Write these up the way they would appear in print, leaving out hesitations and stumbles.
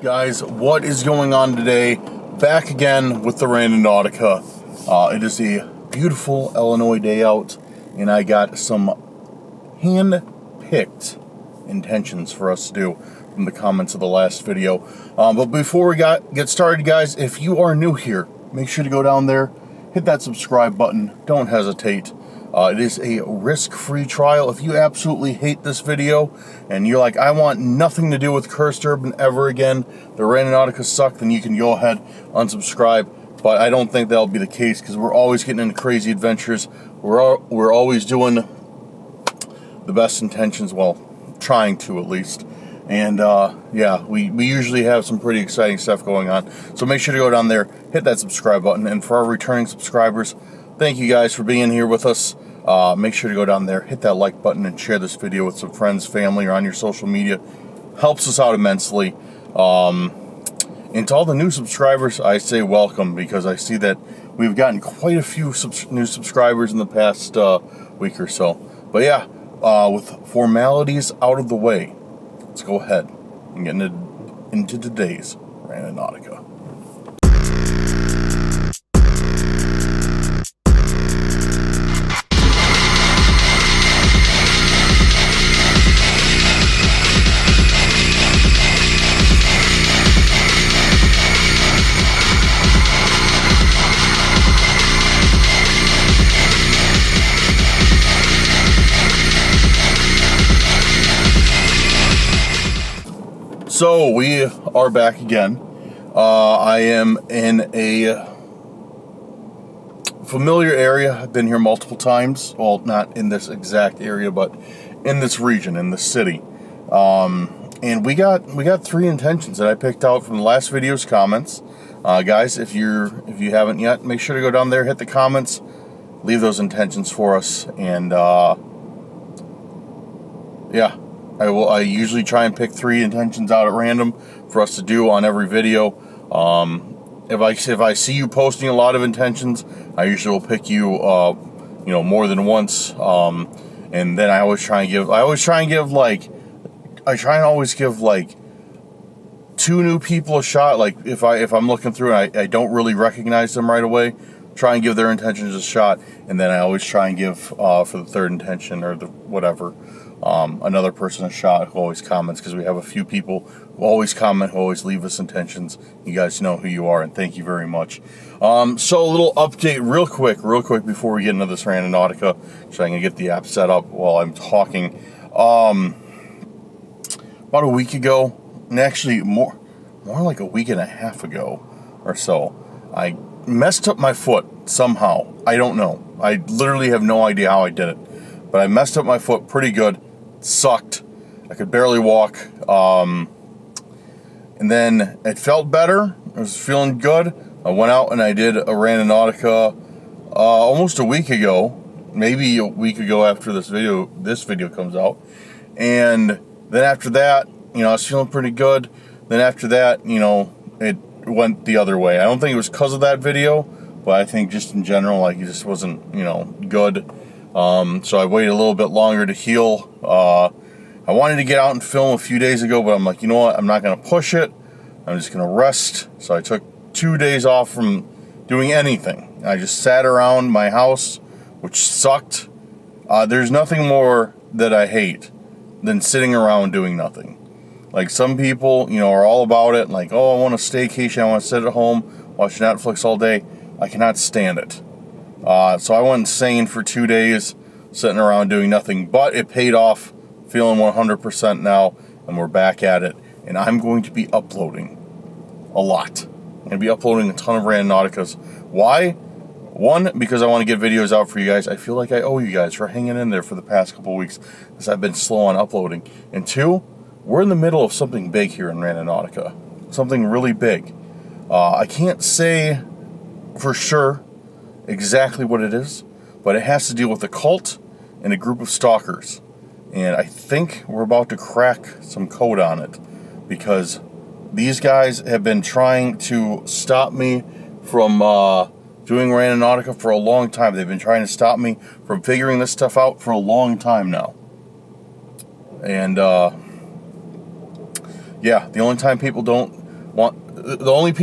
Guys, what is going on today? Back again with the Randonautica. It is a beautiful Illinois day out, and I got some hand-picked intentions for us to do from the comments of the last video. But before we get started, guys, if you are new here, make sure to go down there, hit that subscribe button. Don't hesitate. It is a risk-free trial. If you absolutely hate this video and you're like, I want nothing to do with Cursed Urban ever again, the Randonautica suck, then you can go ahead, unsubscribe. But I don't think that'll be the case because we're always getting into crazy adventures. We're always doing the best intentions, well, trying to at least. And yeah, we usually have some pretty exciting stuff going on. So make sure to go down there, hit that subscribe button. And for our returning subscribers, thank you guys for being here with us. Make sure to go down there, hit that like button, and share this video with some friends, family, or on your social media. Helps us out immensely. And to all the new subscribers, I say welcome, because I see that we've gotten quite a few new subscribers in the past week or so. But yeah, with formalities out of the way, let's go ahead and get into today's Randonautica. So we are back again. I am in a familiar area. I've been here multiple times. Well, not in this exact area, but in this region, in the city. And we got three intentions that I picked out from the last video's comments. Guys, if you haven't yet, make sure to go down there, hit the comments, leave those intentions for us, and yeah. I usually try and pick three intentions out at random for us to do on every video. If I see you posting a lot of intentions, I usually will pick you, more than once. And then I try and always give like two new people a shot. Like if I'm looking through and I don't really recognize them right away, try and give their intentions a shot. And then I always try and give for the third intention or the whatever. Another person a shot who always comments, because we have a few people who always comment, who always leave us intentions. You guys know who you are, and thank you very much. So a little update real quick before we get into this Randonautica, so I can get the app set up while I'm talking. About a week ago, and actually more like a week and a half ago or so, I messed up my foot somehow. I don't know. I literally have no idea how I did it, but I messed up my foot pretty good. Sucked. I could barely walk. And then it felt better. I was feeling good. I went out and I did a Randonautica almost a week ago, maybe a week ago after this video comes out. And then after that, I was feeling pretty good. Then after that, it went the other way. I don't think it was because of that video, but I think just in general, like, it just wasn't, good. So I waited a little bit longer to heal. I wanted to get out and film a few days ago, but I'm like, you know what? I'm not going to push it. I'm just going to rest. So I took 2 days off from doing anything. I just sat around my house, which sucked. There's nothing more that I hate than sitting around doing nothing. Like, some people, are all about it. Like, oh, I want a staycation. I want to sit at home, watch Netflix all day. I cannot stand it. So I went insane for 2 days, sitting around doing nothing, but it paid off, feeling 100% now, and we're back at it, and I'm going to be uploading a lot. I'm going to be uploading a ton of Randonauticas. Why? One, because I want to get videos out for you guys. I feel like I owe you guys for hanging in there for the past couple weeks, because I've been slow on uploading. And two, we're in the middle of something big here in Randonautica, something really big. I can't say for sure exactly what it is, but it has to deal with a cult and a group of stalkers, and I think we're about to crack some code on it, because these guys have been trying to stop me from doing Randonautica for a long time. They've been trying to stop me from figuring this stuff out for a long time now. And yeah, the only time people don't The only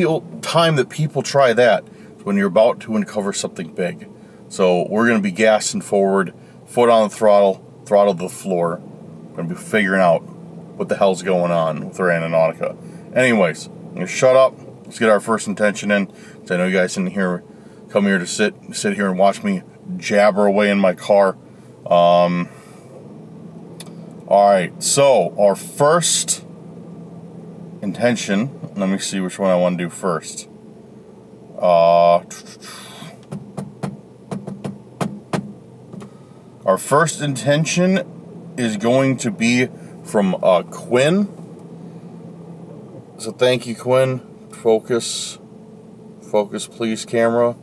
time that people try that is when you're about to uncover something big. So we're going to be gassing forward, foot on the throttle to the floor. We're going to be figuring out what the hell's going on with Randonautica. Anyways, I'm going to shut up. Let's get our first intention in. So I know you guys didn't come here to sit here and watch me jabber away in my car. All right, so our first intention, let me see which one I want to do first. Our first intention is going to be from Quinn. So thank you, Quinn. Focus please, camera.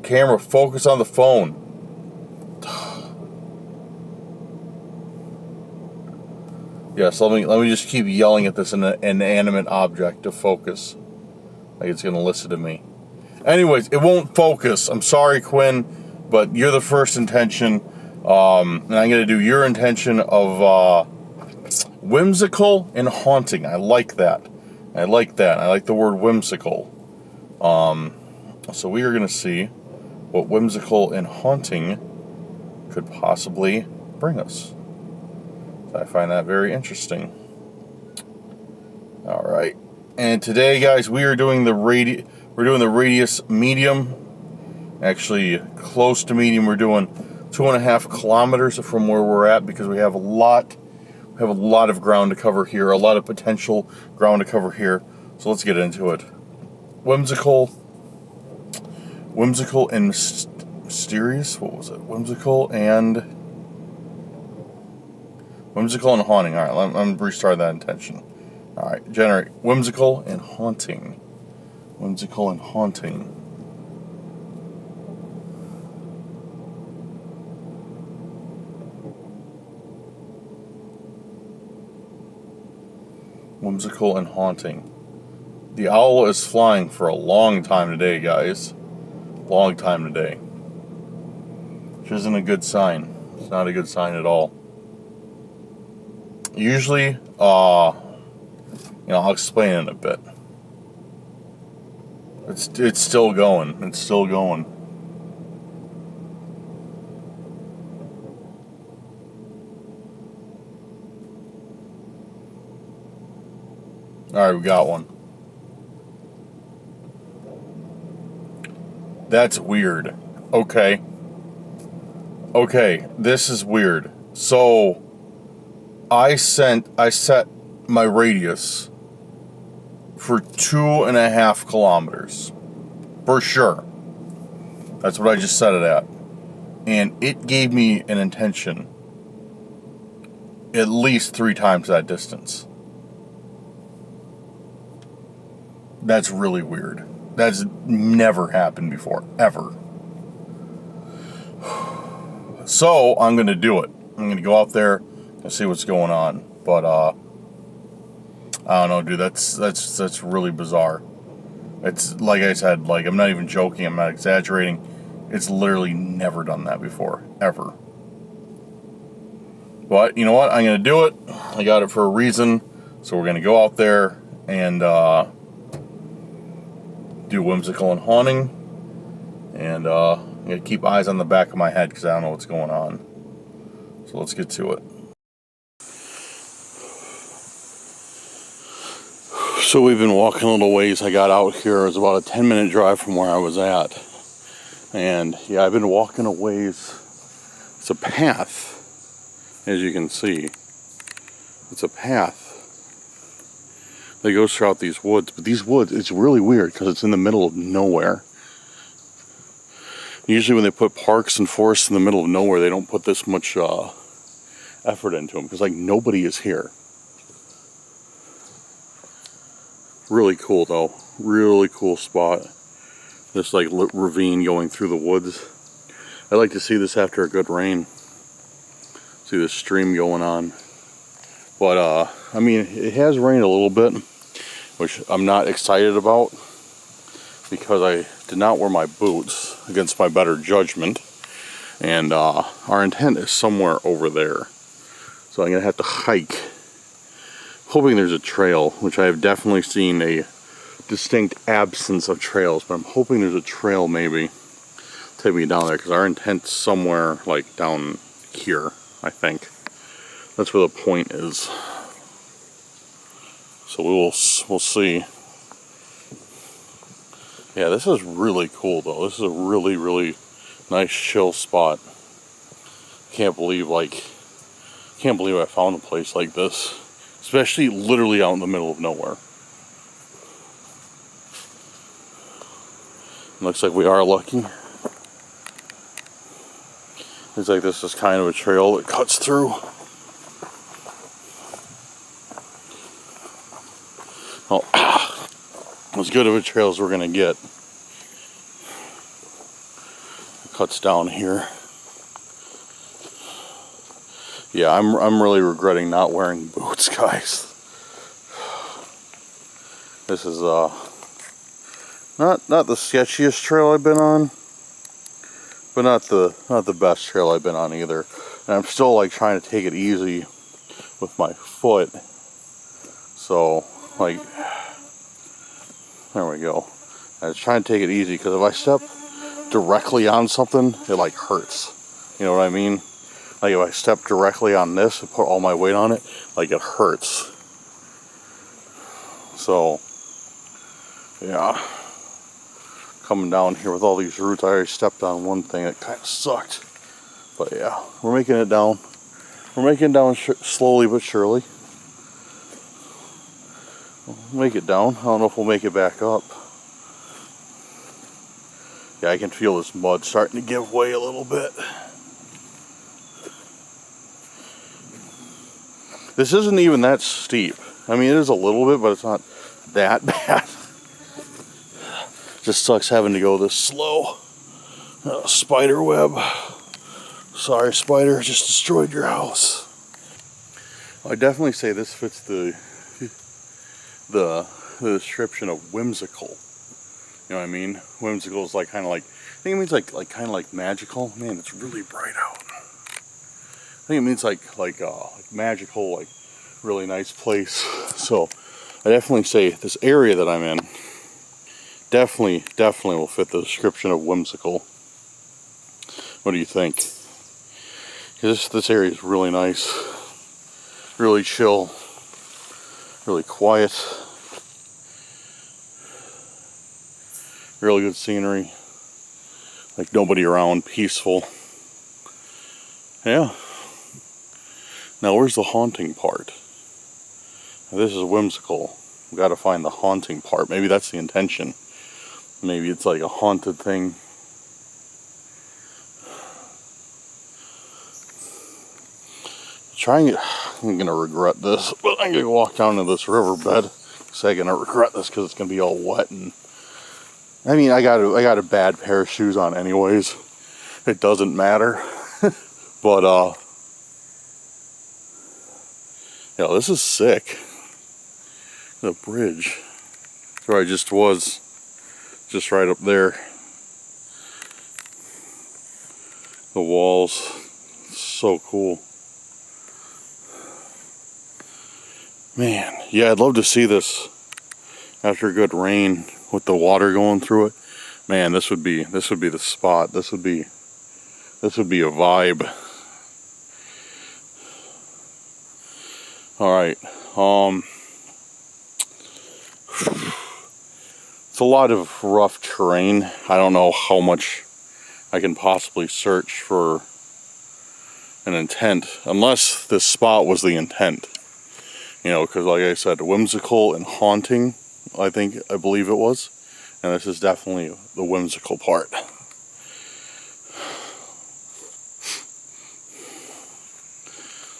Camera, focus on the phone. Yes, let me just keep yelling at this inanimate object to focus. Like it's going to listen to me. Anyways, it won't focus. I'm sorry, Quinn, but you're the first intention. And I'm going to do your intention of whimsical and haunting. I like that. I like the word whimsical. So we are going to see what whimsical and haunting could possibly bring us. I find that very interesting. All right, and today, guys, we are doing the radius medium. Actually, close to medium. We're doing 2.5 kilometers from where we're at because we have a lot of ground to cover here, a lot of potential ground to cover here. So let's get into it. Whimsical and mysterious. What was it? Whimsical and haunting. All right, let me restart that intention. All right, generate whimsical and haunting. Whimsical and haunting. Whimsical and haunting. The owl is flying for a long time today, guys. Long time today. Which isn't a good sign. It's not a good sign at all. Usually, I'll explain in a bit. It's still going. It's still going. All right, we got one. That's weird. Okay, this is weird. So I set my radius for 2.5 kilometers. For sure. That's what I just set it at. And it gave me an intention at least 3 times that distance. That's really weird. That's never happened before, ever. So I'm going to do it. I'm going to go out there and see what's going on. But I don't know, dude. That's really bizarre. It's like I said. Like, I'm not even joking. I'm not exaggerating. It's literally never done that before, ever. But you know what? I'm going to do it. I got it for a reason. So we're going to go out there and do whimsical and haunting, and I'm gonna keep eyes on the back of my head because I don't know what's going on. So let's get to it. So we've been walking a little ways. I got out here. It was about a 10-minute drive from where I was at, and yeah, I've been walking a ways. It's a path, as you can see. It's a path that goes throughout these woods. But these woods, it's really weird because it's in the middle of nowhere. Usually when they put parks and forests in the middle of nowhere, they don't put this much effort into them because, like, nobody is here. Really cool, though. Really cool spot. This, like, ravine going through the woods. I like to see this after a good rain. See this stream going on. But, I mean, it has rained a little bit, which I'm not excited about because I did not wear my boots against my better judgment. And our intent is somewhere over there. So I'm going to have to hike hoping there's a trail, which I have definitely seen a distinct absence of trails, but I'm hoping there's a trail maybe take me down there, because our intent's somewhere like down here, I think. That's where the point is. So we'll see. Yeah, this is really cool though. This is a really, really nice chill spot. Can't believe I found a place like this, especially literally out in the middle of nowhere. Looks like we are lucky. Looks like this is kind of a trail that cuts through. Oh, as good of a trail as we're gonna get. It cuts down here. Yeah, I'm really regretting not wearing boots, guys. This is not the sketchiest trail I've been on, but not the best trail I've been on either. And I'm still like trying to take it easy with my foot. So like, there we go. I was trying to take it easy, because if I step directly on something, it like hurts. You know what I mean? Like if I step directly on this and put all my weight on it, like it hurts. So, yeah. Coming down here with all these roots, I already stepped on one thing that kind of sucked. But yeah, we're making it down. We're making it down slowly but surely. We'll make it down. I don't know if we'll make it back up. Yeah, I can feel this mud starting to give way a little bit. This isn't even that steep. I mean, it is a little bit, but it's not that bad. Just sucks having to go this slow. Spider web. Sorry, spider, just destroyed your house. I definitely say this fits the description of whimsical. You know what I mean? Whimsical is like kind of like, I think it means like kind of like magical. Man, it's really bright out. I think it means like magical, like really nice place. So I definitely say this area that I'm in definitely will fit the description of whimsical. What do you think? This area is really nice, really chill, really quiet, really good scenery, like nobody around, peaceful. Yeah. Now where's the haunting part? Now, this is whimsical. We got to find the haunting part. Maybe that's the intention. Maybe it's like a haunted thing. I'm gonna regret this, but I'm gonna walk down to this riverbed. So I'm gonna regret this because it's gonna be all wet, and I mean I got a bad pair of shoes on anyways. It doesn't matter. But yeah, this is sick. The bridge. Where I just was. Just right up there. The walls. So cool. Man, yeah, I'd love to see this after a good rain with the water going through it. Man, this would be the spot. This would be a vibe. All right. It's a lot of rough terrain. I don't know how much I can possibly search for an intent, unless this spot was the intent. You know, because like I said, whimsical and haunting, I believe it was. And this is definitely the whimsical part.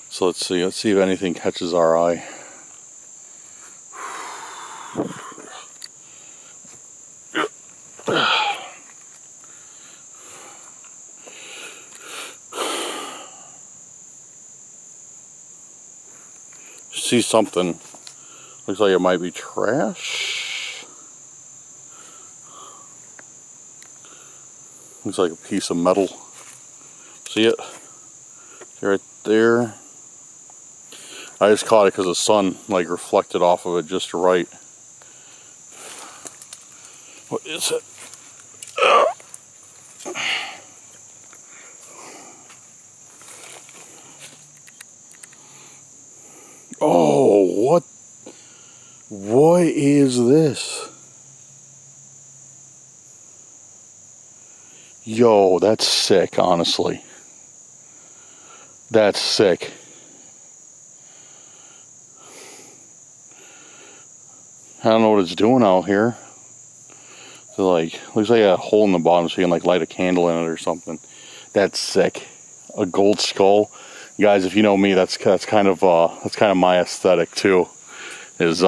So let's see if anything catches our eye. See something. Looks like it might be trash. Looks like a piece of metal. See it? Right there. I just caught it because the sun like reflected off of it just right. What is it? Oh, what is this? Yo, that's sick, honestly. That's sick. I don't know what it's doing out here. So like, looks like a hole in the bottom so you can like light a candle in it or something. That's sick. A gold skull. Guys, if you know me, that's kind of my aesthetic too. Is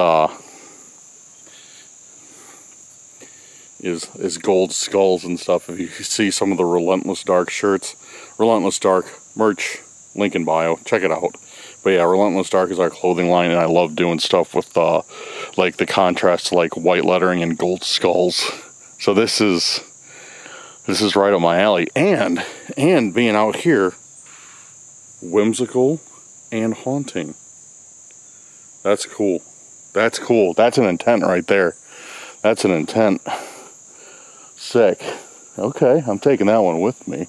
gold skulls and stuff. If you see some of the Relentless Dark shirts, Relentless Dark merch, link in bio, check it out. But yeah, Relentless Dark is our clothing line, and I love doing stuff with like the contrast to like white lettering and gold skulls. So this is right up my alley, and being out here, whimsical and haunting. That's cool. That's cool. That's an intent right there. That's an intent. Sick. Okay, I'm taking that one with me.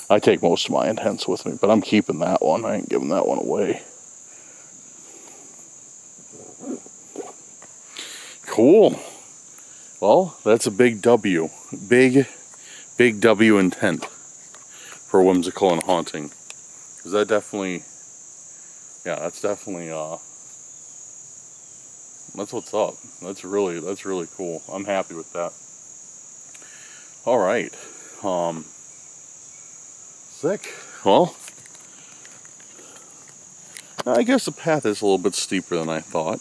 I take most of my intents with me, but I'm keeping that one. I ain't giving that one away. Cool. Well, that's a big W. Big W intent for whimsical and haunting. Because that definitely, yeah, that's definitely, that's what's up. That's really cool. I'm happy with that. All right. Sick. Well, I guess the path is a little bit steeper than I thought.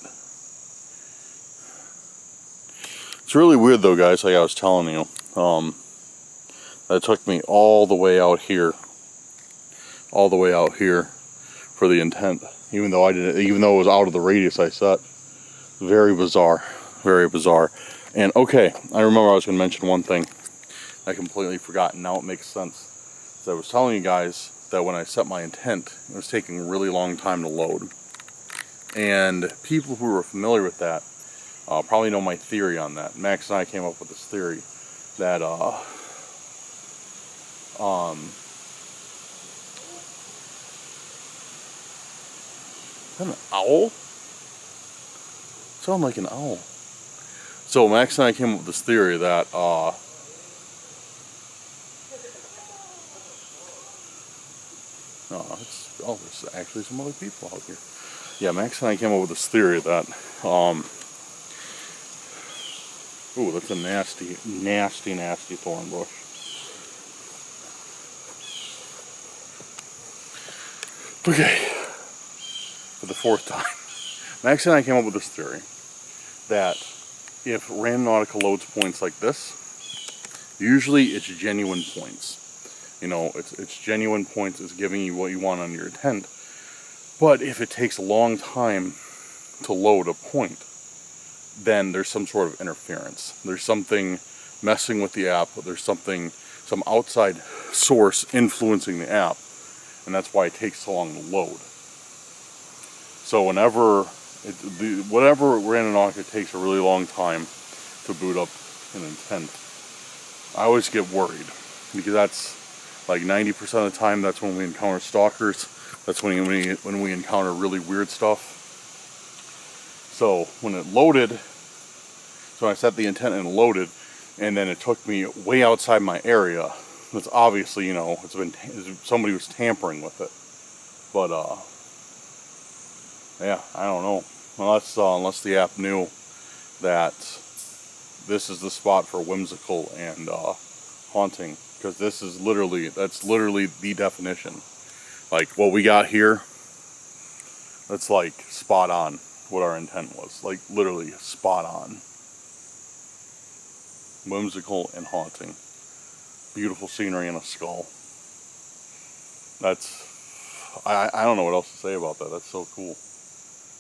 It's really weird though, guys, like I was telling you. That took me all the way out here for the intent. Even though it was out of the radius I set. Very bizarre. Very bizarre. And okay, I remember I was going to mention one thing. I completely forgot, and now it makes sense. So I was telling you guys that when I set my intent, it was taking a really long time to load. And people who are familiar with that probably know my theory on that. Max and I came up with this theory that is that an owl? Sound like an owl. So Max and I came up with this theory that there's actually some other people out here. Yeah, Max and I came up with this theory that ooh, that's a nasty thorn bush. Okay, for the fourth time. Max and I came up with this theory that if Randonautica loads points like this, usually it's genuine points. You know, it's genuine points, it's giving you what you want on your intent. But if it takes a long time to load a point, then there's some sort of interference. There's something messing with the app, there's some outside source influencing the app, and that's why it takes so long to load. So whatever Randonautica takes a really long time to boot up an intent, I always get worried, because that's like 90% of the time that's when we encounter stalkers. That's when we encounter really weird stuff. So when it loaded, so I set the intent and it loaded, and then it took me way outside my area. That's obviously, you know, somebody was tampering with it. But yeah, I don't know. Unless the app knew that this is the spot for whimsical and haunting, because that's literally the definition. Like what we got here, that's like spot on what our intent was. Like literally spot on. Whimsical and haunting. Beautiful scenery and a skull. I don't know what else to say about that. That's so cool.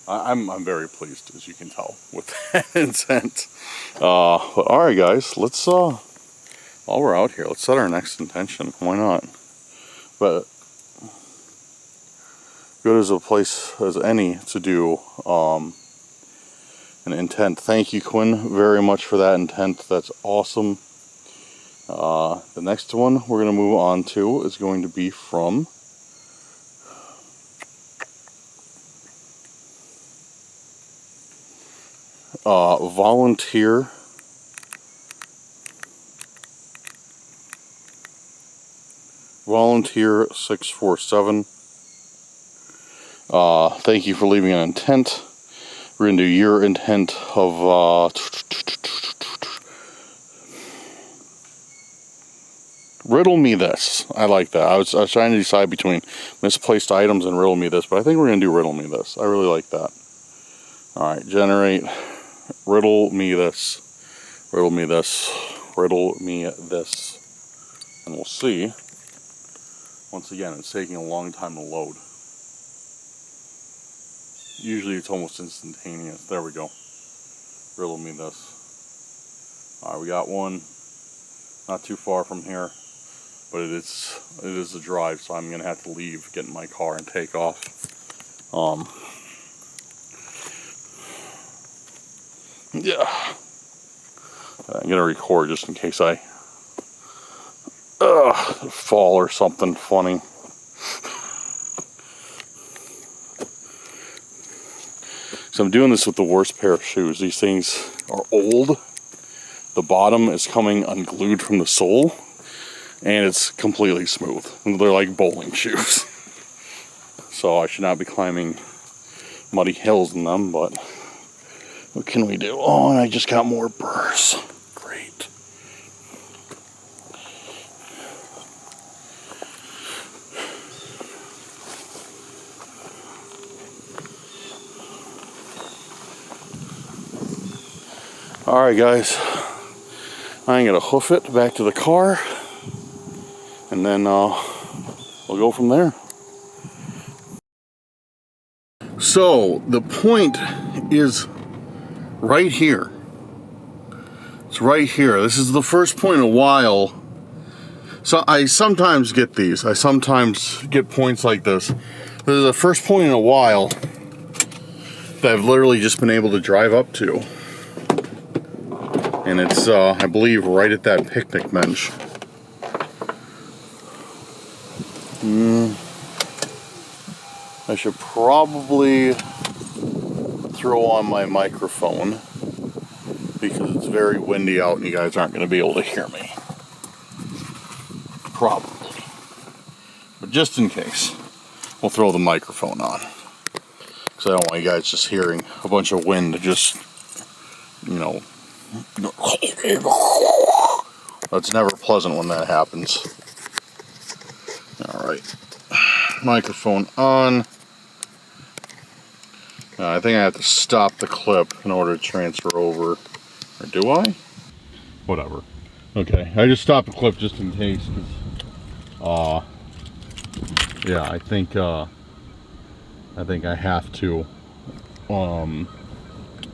I'm very pleased, as you can tell, with that intent. But alright guys, let's while we're out here, let's set our next intention. Why not? But good as a place as any to do an intent. Thank you, Quinn, very much for that intent. That's awesome. The next one we're going to move on to is going to be from Volunteer 647. Thank you for leaving an intent. We're going to do your intent of riddle me this. I like that. I was trying to decide between misplaced items and riddle me this, but I think we're going to do riddle me this. I really like that. Alright, generate riddle me this. Riddle me this. Riddle me this. And we'll see. Once again, it's taking a long time to load. Usually it's almost instantaneous. There we go. Riddle me this. Alright, we got one. Not too far from here. But it is a drive, so I'm going to have to leave, get in my car, and take off. Yeah. I'm going to record just in case I fall or something funny. So I'm doing this with the worst pair of shoes. These things are old. The bottom is coming unglued from the sole. And it's completely smooth. They're like bowling shoes. So I should not be climbing muddy hills in them, but what can we do? Oh, and I just got more burrs. Great. Alright guys, I'm going to hoof it back to the car, and then we'll go from there. So, the point is right here. It's right here. This is the first point in a while. So I sometimes get these. I sometimes get points like this. This is the first point in a while that I've literally just been able to drive up to. And it's, I believe, right at that picnic bench. I should probably throw on my microphone because it's very windy out and you guys aren't going to be able to hear me. Probably. But just in case, we'll throw the microphone on. Because I don't want you guys just hearing a bunch of wind just, you know. That's never pleasant when that happens. Alright. Microphone on. I think I have to stop the clip in order to transfer over. Or do I? Whatever. Okay, I just stopped the clip just in case. Cause, yeah, I think I have to in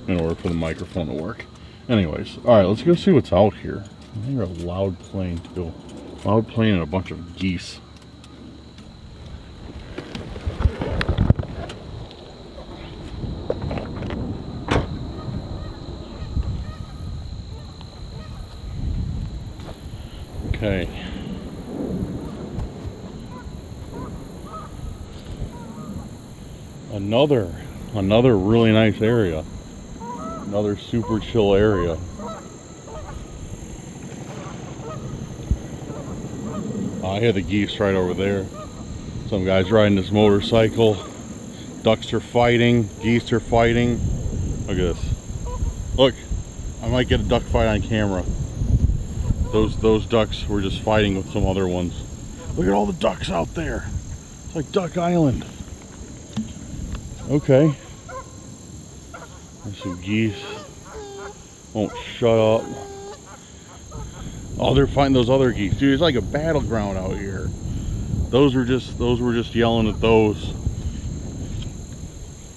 order for the microphone to work. Anyways, alright, let's go see what's out here. I hear a loud plane too. Loud plane and a bunch of geese. Okay. Another really nice area. Another super chill area. I hear the geese right over there. Some guy's riding his motorcycle. Ducks are fighting. Geese are fighting. Look at this. Look, I might get a duck fight on camera. Those ducks were just fighting with some other ones. Look at all the ducks out there. It's like Duck Island. Okay. There's some geese. Won't shut up. Oh, they're fighting those other geese. Dude, it's like a battleground out here. Those were just yelling at those.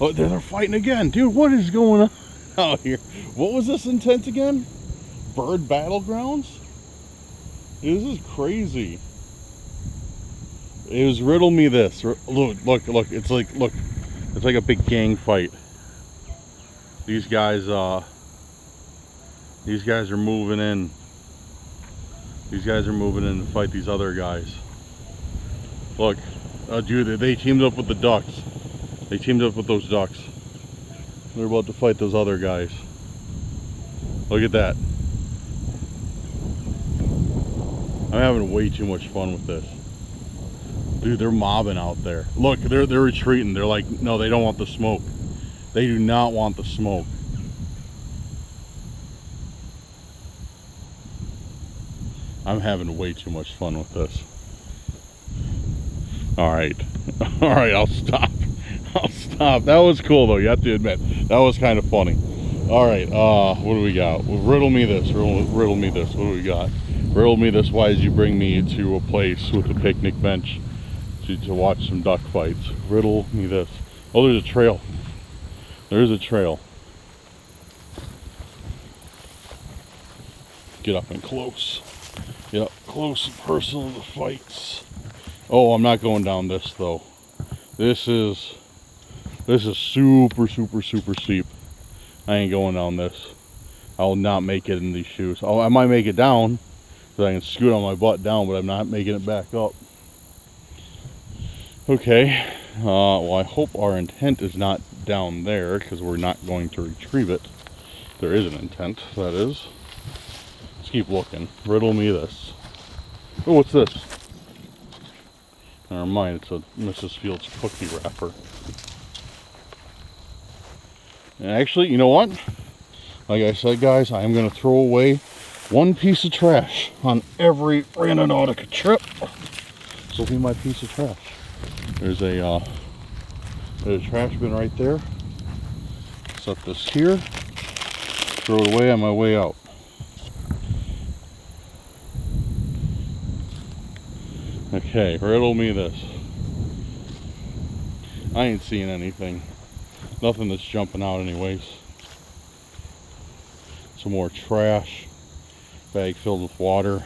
Oh, they're fighting again. Dude, what is going on out here? What was this intent again? Bird battlegrounds? Dude, this is crazy. It was riddle me this. Look. It's like a big gang fight. These guys are moving in. These guys are moving in to fight these other guys. Look, dude, they teamed up with the ducks. They teamed up with those ducks. They're about to fight those other guys. Look at that. I'm having way too much fun with this. Dude, they're mobbing out there. Look, they're retreating. They're like, no, they don't want the smoke. They do not want the smoke. I'm having way too much fun with this. Alright. Alright, I'll stop. I'll stop. That was cool though, you have to admit. That was kind of funny. Alright, what do we got? Riddle me this. Riddle me this. What do we got? Riddle me this. Why did you bring me to a place with a picnic bench to watch some duck fights? Riddle me this. Oh, there's a trail. There's a trail. Get up and close. Get up close and personal to the fights. Oh, I'm not going down this though. This is super steep. I ain't going down this. I will not make it in these shoes. Oh, I might make it down, so I can scoot on my butt down, but I'm not making it back up. Okay. Well, I hope our intent is not down there, because we're not going to retrieve it. There is an intent, that is. Let's keep looking. Riddle me this. Oh, what's this? Never mind, it's a Mrs. Fields cookie wrapper. And actually, you know what? Like I said, guys, I am going to throw away one piece of trash on every Randonautica trip. This will be my piece of trash. There's a trash bin right there. Set this here. Throw it away on my way out. Okay, riddle me this. I ain't seeing anything. Nothing that's jumping out anyways. Some more trash. Bag filled with water.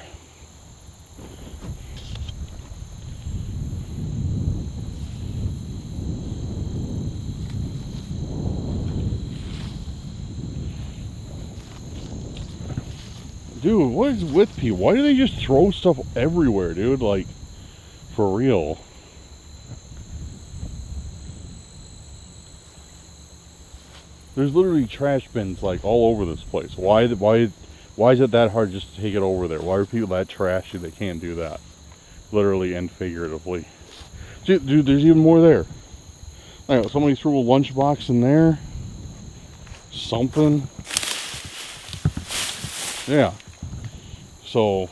Dude, what is with people? Why do they just throw stuff everywhere, dude? Like, for real. There's literally trash bins like all over this place. Why is it that hard just to take it over there? Why are people that trashy they can't do that? Literally and figuratively. Dude, there's even more there. Somebody threw a lunchbox in there. Something. Yeah. So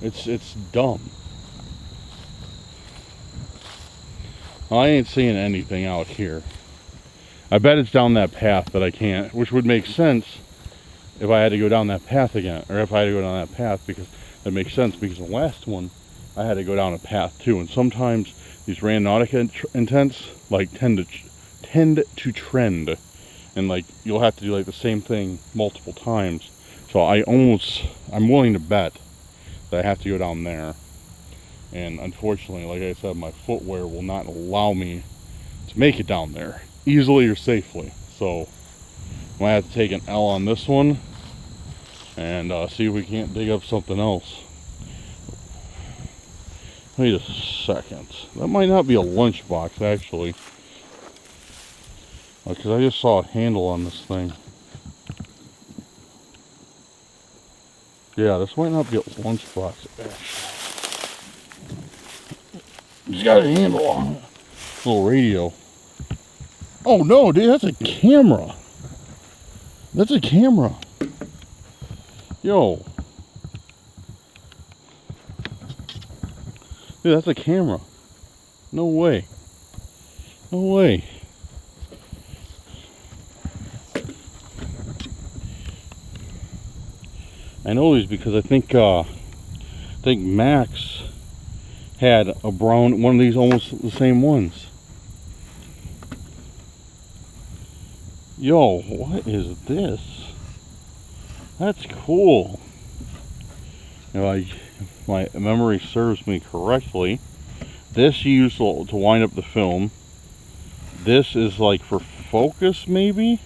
it's dumb. I ain't seeing anything out here. I bet it's down that path that I can't, which would make sense if I had to go down that path again, or if I had to go down that path, because that makes sense, because the last one I had to go down a path too, and sometimes these Randonautica intents like tend to trend, and like you'll have to do like the same thing multiple times. So I'm willing to bet that I have to go down there, and unfortunately, like I said, my footwear will not allow me to make it down there easily or safely. So I might have to take an L on this one and see if we can't dig up something else. Wait a second. That might not be a lunchbox actually, because I just saw a handle on this thing. Yeah, this might not be a lunchbox actually. It's got a handle on it. Little radio. Oh no, dude, that's a camera. That's a camera. Yo. Dude, that's a camera. No way. No way. I know this because I think Max had a brown one of these, almost the same ones. Yo, what is this? That's cool. If my memory serves me correctly, This you use to wind up the film. This is like for focus, maybe?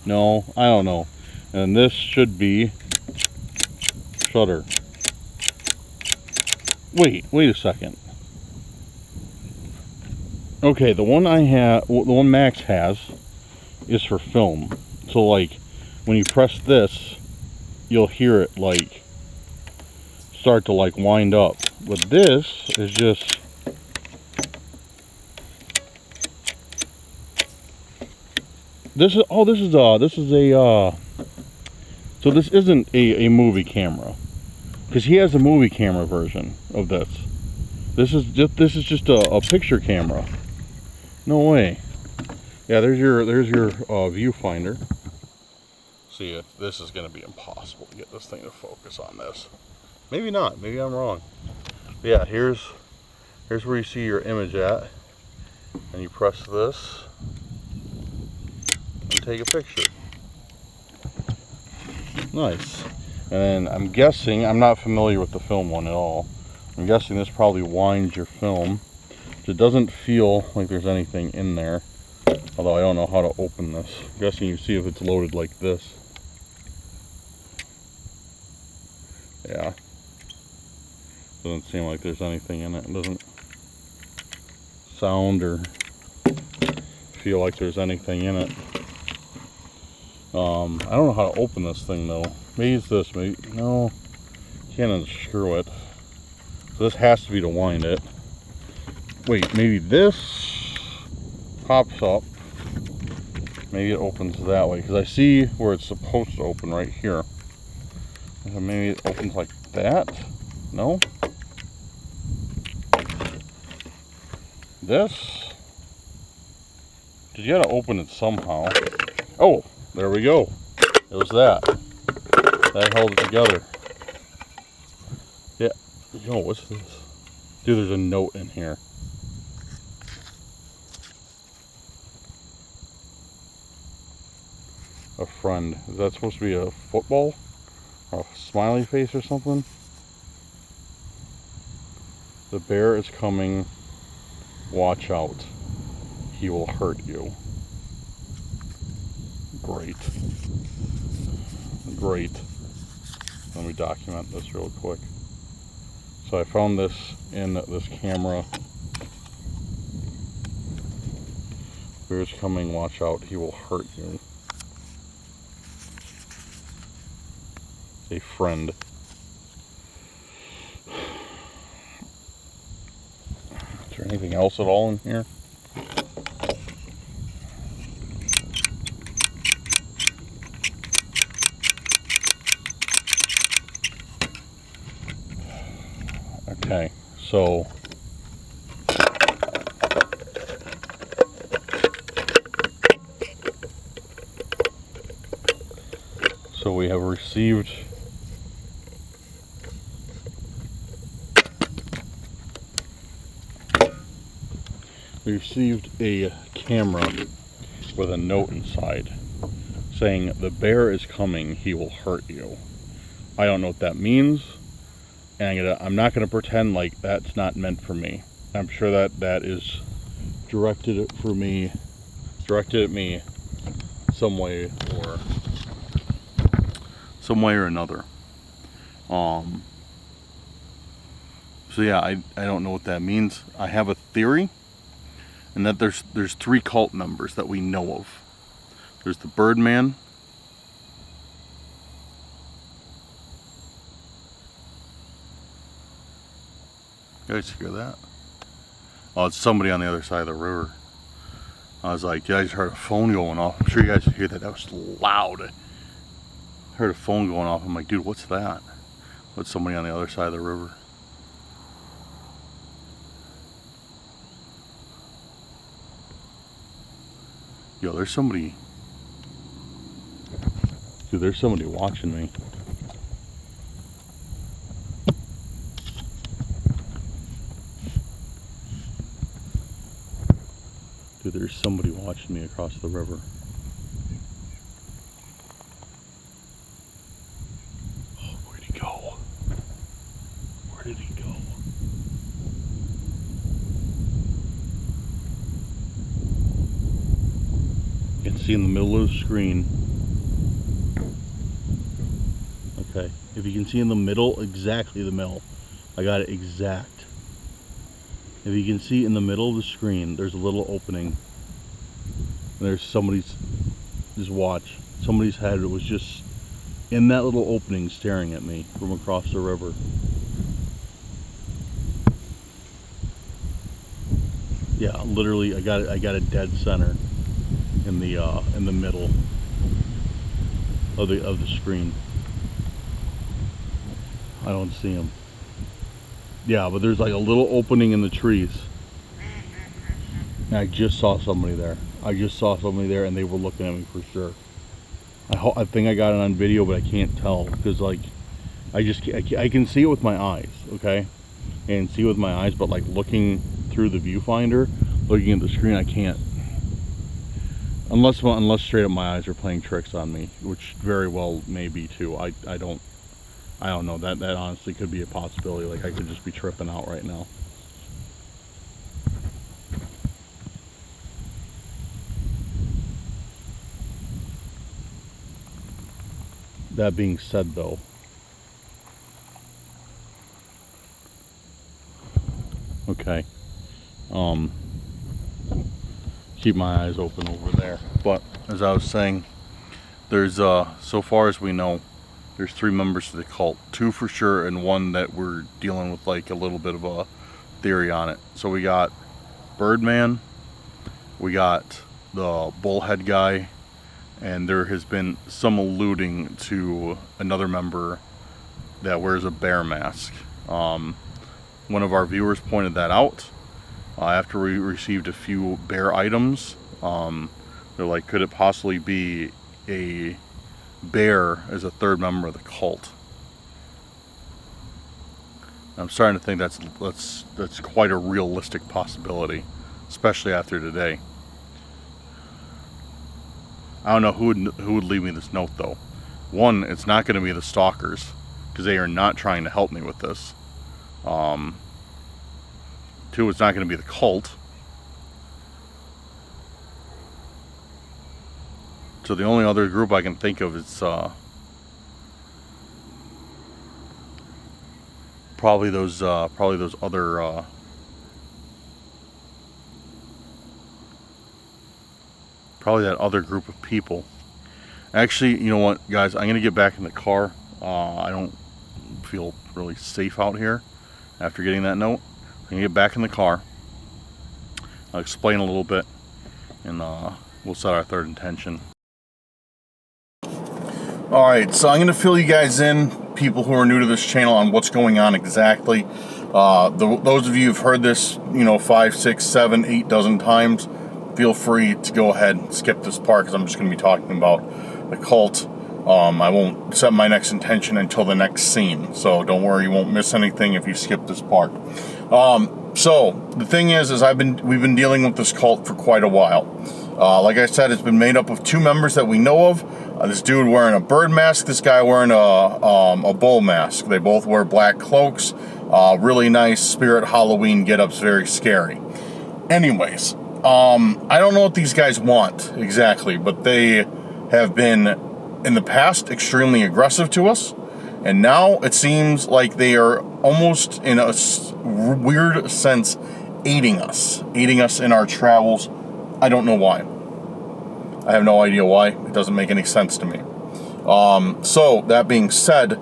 No, I don't know. And this should be shutter. Wait a second. Okay, the one I have, the one Max has, is for film. So like, when you press this, you'll hear it like start to like wind up. But this is just this is so this isn't a movie camera, because he has a movie camera version of this. This is just a picture camera. No way. Yeah, there's your viewfinder. See, this is gonna be impossible to get this thing to focus on this. Maybe not. Maybe I'm wrong. But yeah, here's where you see your image at, and you press this and take a picture. Nice. And I'm guessing, I'm not familiar with the film one at all. I'm guessing this probably winds your film. It doesn't feel like there's anything in there, although I don't know how to open this. I'm guessing you see if it's loaded like this. Yeah. Doesn't seem like there's anything in it. It doesn't sound or feel like there's anything in it. I don't know how to open this thing though. Maybe it's this, maybe, no, can't unscrew it. So this has to be to wind it. Wait, maybe this pops up. Maybe it opens that way, because I see where it's supposed to open right here. So maybe it opens like that? No? This? Did you gotta open it somehow? Oh, there we go. It was that. That held it together. Yeah. Yo, what's this? Dude, there's a note in here. A friend. Is that supposed to be a football? Or a smiley face or something? The bear is coming. Watch out. He will hurt you. Great. Great. Let me document this real quick. So I found this in this camera. Bear's coming, watch out, he will hurt you. A friend. Is there anything else at all in here? Okay, so we have received a camera with a note inside saying the bear is coming, he will hurt you. I don't know what that means. And I'm not going to pretend like that's not meant for me. I'm sure that is directed at me some way or another. So yeah, I don't know what that means. I have a theory, and that there's 3 cult members that we know of. There's the Birdman. You guys hear that? Oh, it's somebody on the other side of the river. I was like, yeah, I just heard a phone going off. I'm sure you guys could hear that. That was loud. I heard a phone going off. I'm like, dude, what's that? What's somebody on the other side of the river? Yo, there's somebody. Dude, there's somebody watching me. Dude, there's somebody watching me across the river. Oh, where'd he go? Where did he go? see in the middle of the screen. Okay, if you can see in the middle, exactly the middle. I got it exact. If you can see in the middle of the screen, there's a little opening. There's somebody's, just watch, somebody's head was just in that little opening staring at me from across the river. Yeah, literally, I got it dead center in the middle of the screen. I don't see him. Yeah, but there's like a little opening in the trees. And I just saw somebody there. And they were looking at me for sure. I think I got it on video, but I can't tell because like I can see it with my eyes, okay, and see it with my eyes, but like looking through the viewfinder, looking at the screen, I can't. Unless straight up my eyes are playing tricks on me, which very well may be too. I don't know. That honestly could be a possibility. Like I could just be tripping out right now. That being said, though, okay, keep my eyes open over there. But as I was saying, there's so far as we know, there's 3 members to the cult, 2 for sure, and 1 that we're dealing with like a little bit of a theory on it. So we got Birdman, we got the bullhead guy, and there has been some alluding to another member that wears a bear mask. One of our viewers pointed that out after we received a few bear items. They're like, could it possibly be a bear as a 3rd member of the cult? I'm starting to think that's quite a realistic possibility, especially after today. I don't know who would leave me this note though. 1, it's not going to be the stalkers because they are not trying to help me with this. 2, it's not going to be the cult. So the only other group I can think of is probably those other probably that other group of people. Actually, you know what, guys? I'm gonna get back in the car. I don't feel really safe out here after getting that note. I'm gonna get back in the car. I'll explain a little bit, and we'll set our 3rd intention. Alright, so I'm going to fill you guys in, people who are new to this channel, on what's going on exactly. Those of you who've heard this, 5, 6, 7, 8 dozen times, feel free to go ahead and skip this part because I'm just going to be talking about the cult. I won't set my next intention until the next scene, so don't worry, you won't miss anything if you skip this part. So the thing is we've been dealing with this cult for quite a while. Like I said, it's been made up of 2 members that we know of. This dude wearing a bird mask, this guy wearing a bull mask. They both wear black cloaks. Really nice spirit Halloween get-ups, very scary. Anyways, I don't know what these guys want exactly, but they have been, in the past, extremely aggressive to us. And now it seems like they are almost, in a weird sense, aiding us in our travels. I don't know why. I have no idea why. It doesn't make any sense to me. So, that being said,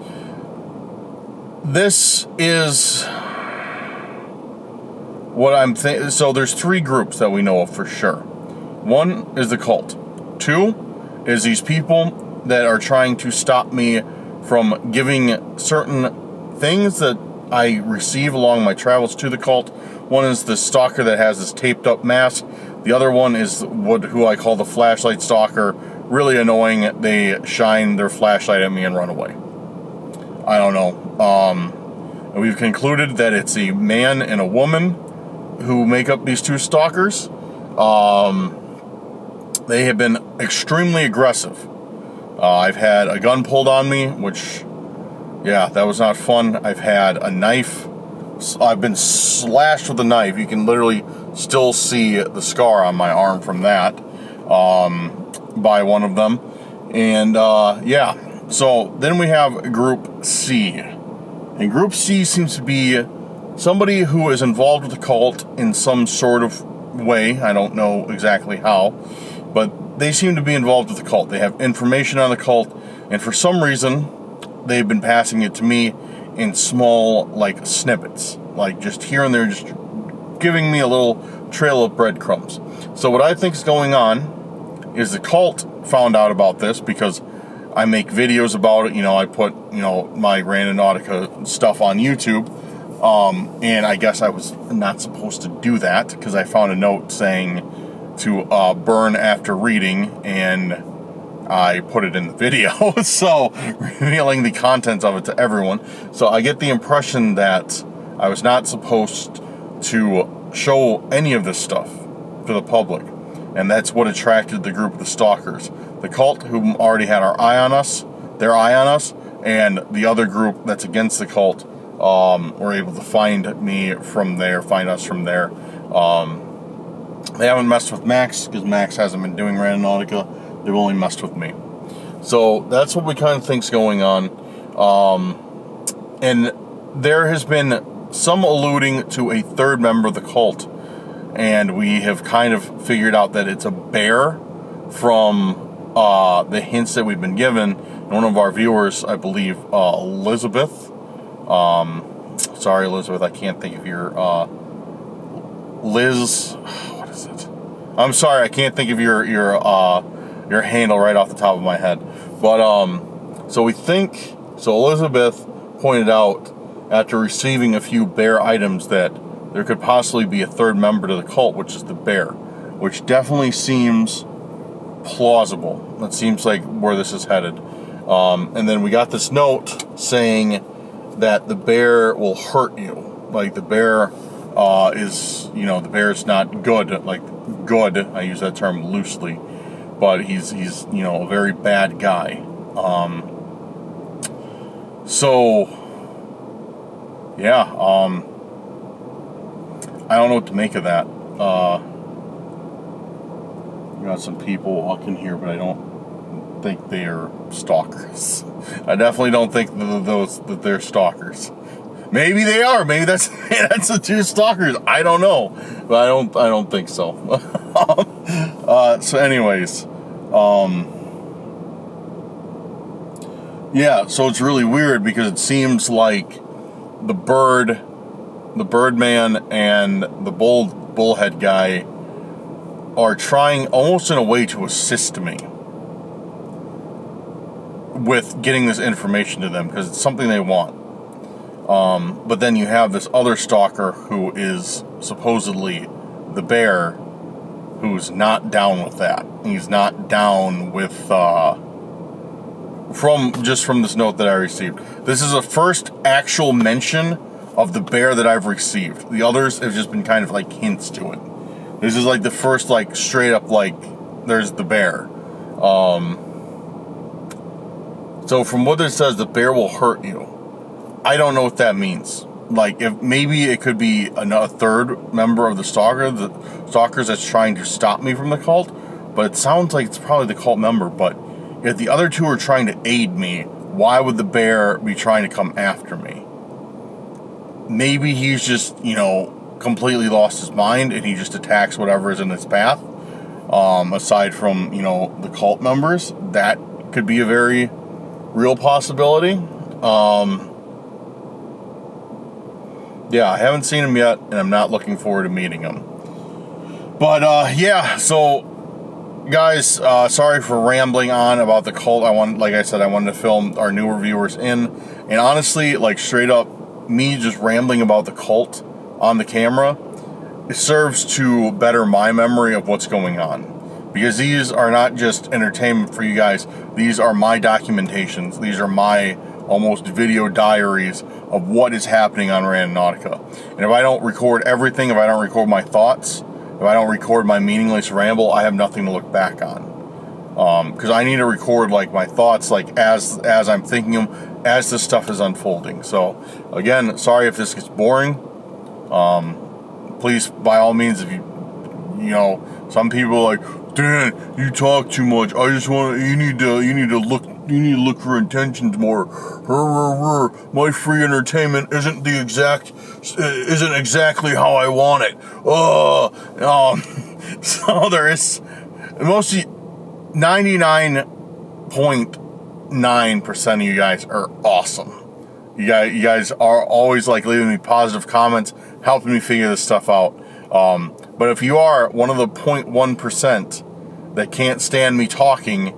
this is what I'm thinking. So, there's 3 groups that we know of for sure. 1 is the cult. 2 is these people that are trying to stop me from giving certain things that I receive along my travels to the cult. 1 is the stalker that has this taped up mask. The other one is who I call the flashlight stalker. Really annoying. They shine their flashlight at me and run away. I don't know. We've concluded that it's a man and a woman who make up these 2 stalkers. They have been extremely aggressive. I've had a gun pulled on me, which, yeah, that was not fun. I've had a knife. I've been slashed with a knife. You can literally still see the scar on my arm from that. by one of them. And yeah, so then we have Group C. And Group C seems to be somebody who is involved with the cult in some sort of way. I don't know exactly how, but they seem to be involved with the cult. They have information on the cult, and for some reason, they've been passing it to me in small, like, snippets. Like, just here and there, just giving me a little trail of breadcrumbs. So what I think is going on is the cult found out about this because I make videos about it. You know, I put, you know, my Randonautica stuff on YouTube. And I guess I was not supposed to do that because I found a note saying to burn after reading, and I put it in the video. So, revealing the contents of it to everyone. So I get the impression that I was not supposed to show any of this stuff to the public. And that's what attracted the group of the stalkers. The cult, who already had their eye on us, and the other group that's against the cult, were able to find us from there. They haven't messed with Max, because Max hasn't been doing Randonautica. They've only messed with me. So that's what we kind of think's going on. And there has been some alluding to a third member of the cult. And we have kind of figured out that it's a bear from the hints that we've been given. One of our viewers, I believe, Elizabeth. Sorry, Elizabeth, I can't think of your, Liz, what is it? I'm sorry, I can't think of your handle right off the top of my head. But, so Elizabeth pointed out, after receiving a few bear items, that there could possibly be a third member to the cult, which is the bear, which definitely seems plausible. It seems like where this is headed. And then we got this note saying that the bear will hurt you. Like, the bear the bear is not good. Like, good, I use that term loosely, but he's a very bad guy. I don't know what to make of that. You got some people walking here, but I don't think they are stalkers. I definitely don't think that they're stalkers. Maybe they are. Maybe that's the two stalkers. I don't know, but I don't think so. So, anyways, yeah. So it's really weird because it seems like the Birdman and the bullhead guy are trying almost in a way to assist me with getting this information to them because it's something they want. But then you have this other stalker who is supposedly the bear, who's not down with that. He's not down with, from this note that I received. This is the first actual mention of the bear that I've received. The others have just been kind of like hints to it. This is like the first, like, straight up, like, there's the bear. So from what it says, the bear will hurt you. I don't know what that means. Like, if maybe it could be a third member of the stalkers that's trying to stop me from the cult, but it sounds like it's probably the cult member. But if the other two are trying to aid me, why would the bear be trying to come after me? Maybe he's just, completely lost his mind and he just attacks whatever is in his path. Aside from, the cult members, that could be a very real possibility. Yeah, I haven't seen him yet, and I'm not looking forward to meeting him. But, so, guys, sorry for rambling on about the cult. Like I said, I wanted to film our newer viewers in. And honestly, like, straight up, me just rambling about the cult on the camera, it serves to better my memory of what's going on. Because these are not just entertainment for you guys. These are my documentations. These are my almost video diaries of what is happening on Randonautica. And if I don't record everything, if I don't record my thoughts, if I don't record my meaningless ramble, I have nothing to look back on. Because I need to record, like, my thoughts, like, as I'm thinking them, as this stuff is unfolding. So, again, sorry if this gets boring. Please, by all means, if some people are like, Dan, you talk too much. I just want you need to look for intentions more. My free entertainment isn't exactly how I want it. So there is mostly 99.9% of you guys are awesome. You guys are always like leaving me positive comments, helping me figure this stuff out. But if you are one of the 0.1% that can't stand me talking,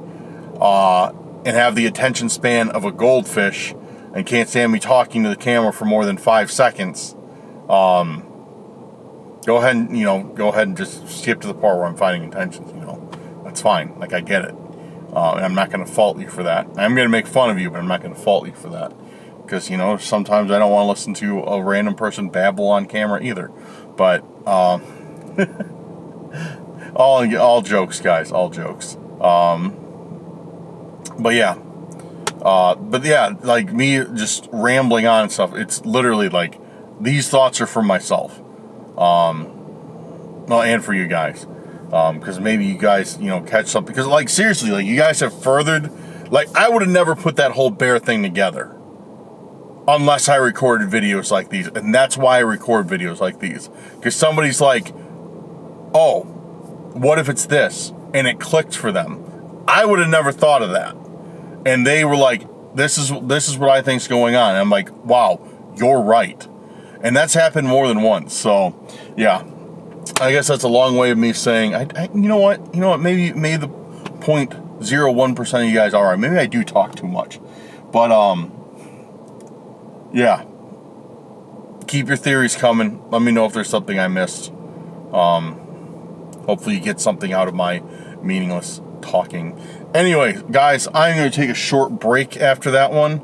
and have the attention span of a goldfish, and can't stand me talking to the camera for more than 5 seconds, go ahead and just skip to the part where I'm finding intentions. That's fine. Like, I get it, and I'm not going to fault you for that. I'm going to make fun of you, but I'm not going to fault you for that, because sometimes I don't want to listen to a random person babble on camera either. But all jokes, guys, all jokes. But yeah, like me just rambling on and stuff. It's literally like these thoughts are for myself, and for you guys, because maybe you guys catch something. Because like seriously, like you guys have furthered. Like I would have never put that whole bear thing together unless I recorded videos like these, and that's why I record videos like these. Because somebody's like, oh, what if it's this? And it clicked for them. I would have never thought of that. And they were like, this is what I think's going on. And I'm like, wow, you're right. And that's happened more than once. So, yeah. I guess that's a long way of me saying, you know what? Maybe the 0.01% of you guys are right. Maybe I do talk too much. But, yeah. Keep your theories coming. Let me know if there's something I missed. Hopefully you get something out of my meaningless talking. Anyway, guys, I'm going to take a short break after that one.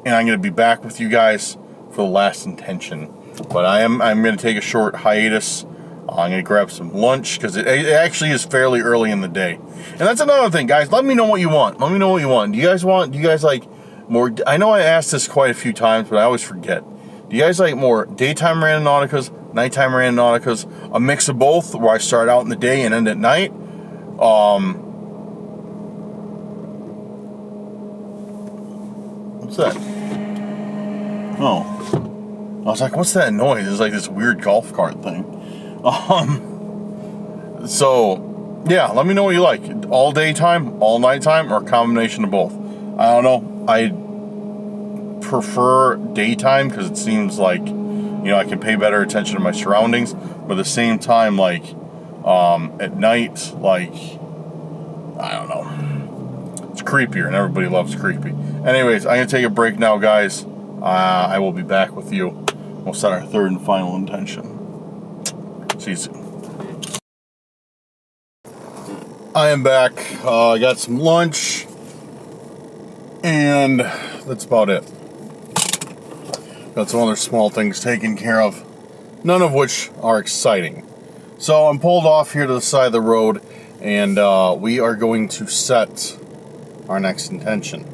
And I'm going to be back with you guys for the last intention. But I'm going to take a short hiatus. I'm going to grab some lunch because it actually is fairly early in the day. And that's another thing, guys. Let me know what you want. Do you guys like more? I know I asked this quite a few times, but I always forget. Do you guys like more daytime Randonauticas, nighttime Randonauticas, a mix of both, where I start out in the day and end at night? What's that? Oh. I was like, what's that noise? It's like this weird golf cart thing. So, yeah, let me know what you like. All daytime, all nighttime, or a combination of both. I don't know. I prefer daytime because it seems like, I can pay better attention to my surroundings. But at the same time, like, at night, like, I don't know. It's creepier, and everybody loves creepy. Anyways, I'm going to take a break now, guys. I will be back with you. We'll set our third and final intention. See you soon. I am back. I got some lunch. And that's about it. Got some other small things taken care of. None of which are exciting. So I'm pulled off here to the side of the road. And we are going to set our next intention.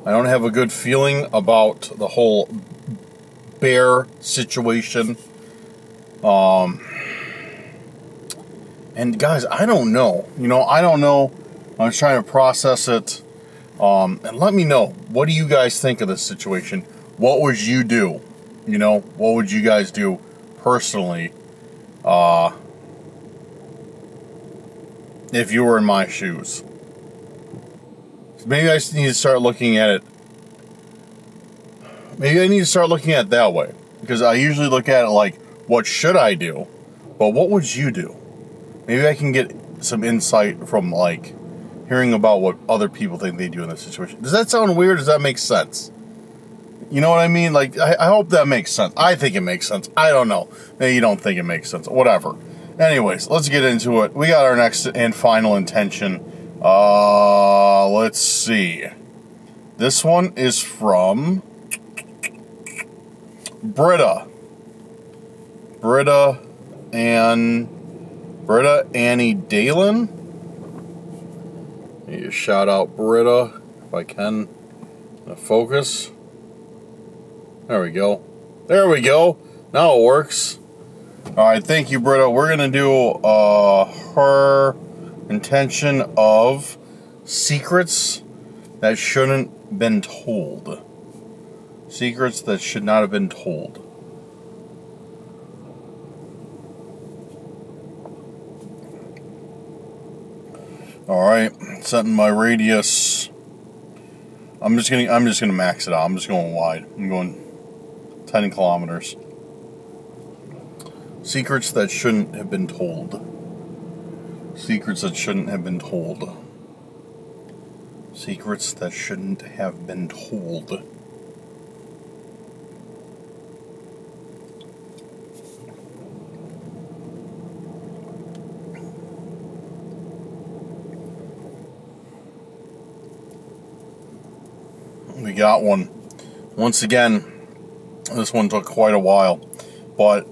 I don't have a good feeling about the whole bear situation. And guys, I don't know. I don't know. I was trying to process it. And let me know. What do you guys think of this situation? What would you do? What would you guys do personally? If you were in my shoes. Maybe I just need to start looking at it. Maybe I need to start looking at it that way. Because I usually look at it like, what should I do? But what would you do? Maybe I can get some insight from, like, hearing about what other people think they do in this situation. Does that sound weird? Does that make sense? You know what I mean? Like, I hope that makes sense. I think it makes sense. I don't know. Maybe you don't think it makes sense. Whatever. Anyways, let's get into it. We got our next and final intention. Let's see. This one is from Britta Annie Dalen. Need to shout out Britta if I can. Focus. There we go. Now it works. Alright, thank you, Britta. We're gonna do her intention of secrets that shouldn't been told. Secrets that should not have been told. Alright, setting my radius. I'm just gonna max it out. I'm just going wide. I'm going 10 kilometers. Secrets that shouldn't have been told. Secrets that shouldn't have been told. Secrets that shouldn't have been told. We got one. Once again, this one took quite a while, but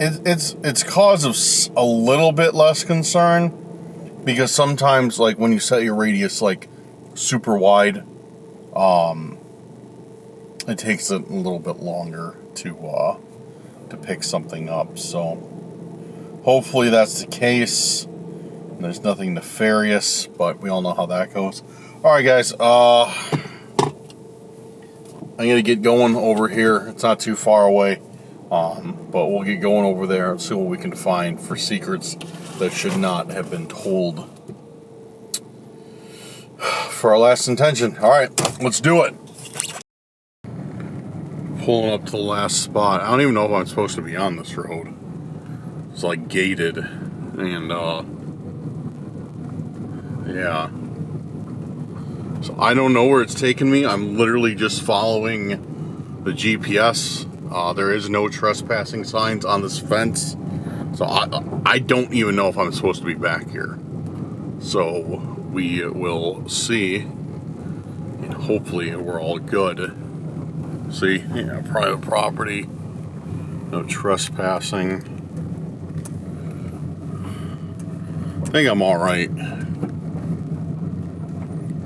it's cause of a little bit less concern, because sometimes, like, when you set your radius like super wide, it takes a little bit longer to pick something up. So hopefully that's the case. There's nothing nefarious, but we all know how that goes. All right, guys. I'm gonna get going over here. It's not too far away. But we'll get going over there and see what we can find for secrets that should not have been told for our last intention. Alright, let's do it. Pulling up to the last spot. I don't even know if I'm supposed to be on this road. It's like gated. And, yeah. So I don't know where it's taking me. I'm literally just following the GPS. There is no trespassing signs on this fence, so I don't even know if I'm supposed to be back here. So we will see, and hopefully we're all good. See, yeah, private property, no trespassing. I think I'm all right.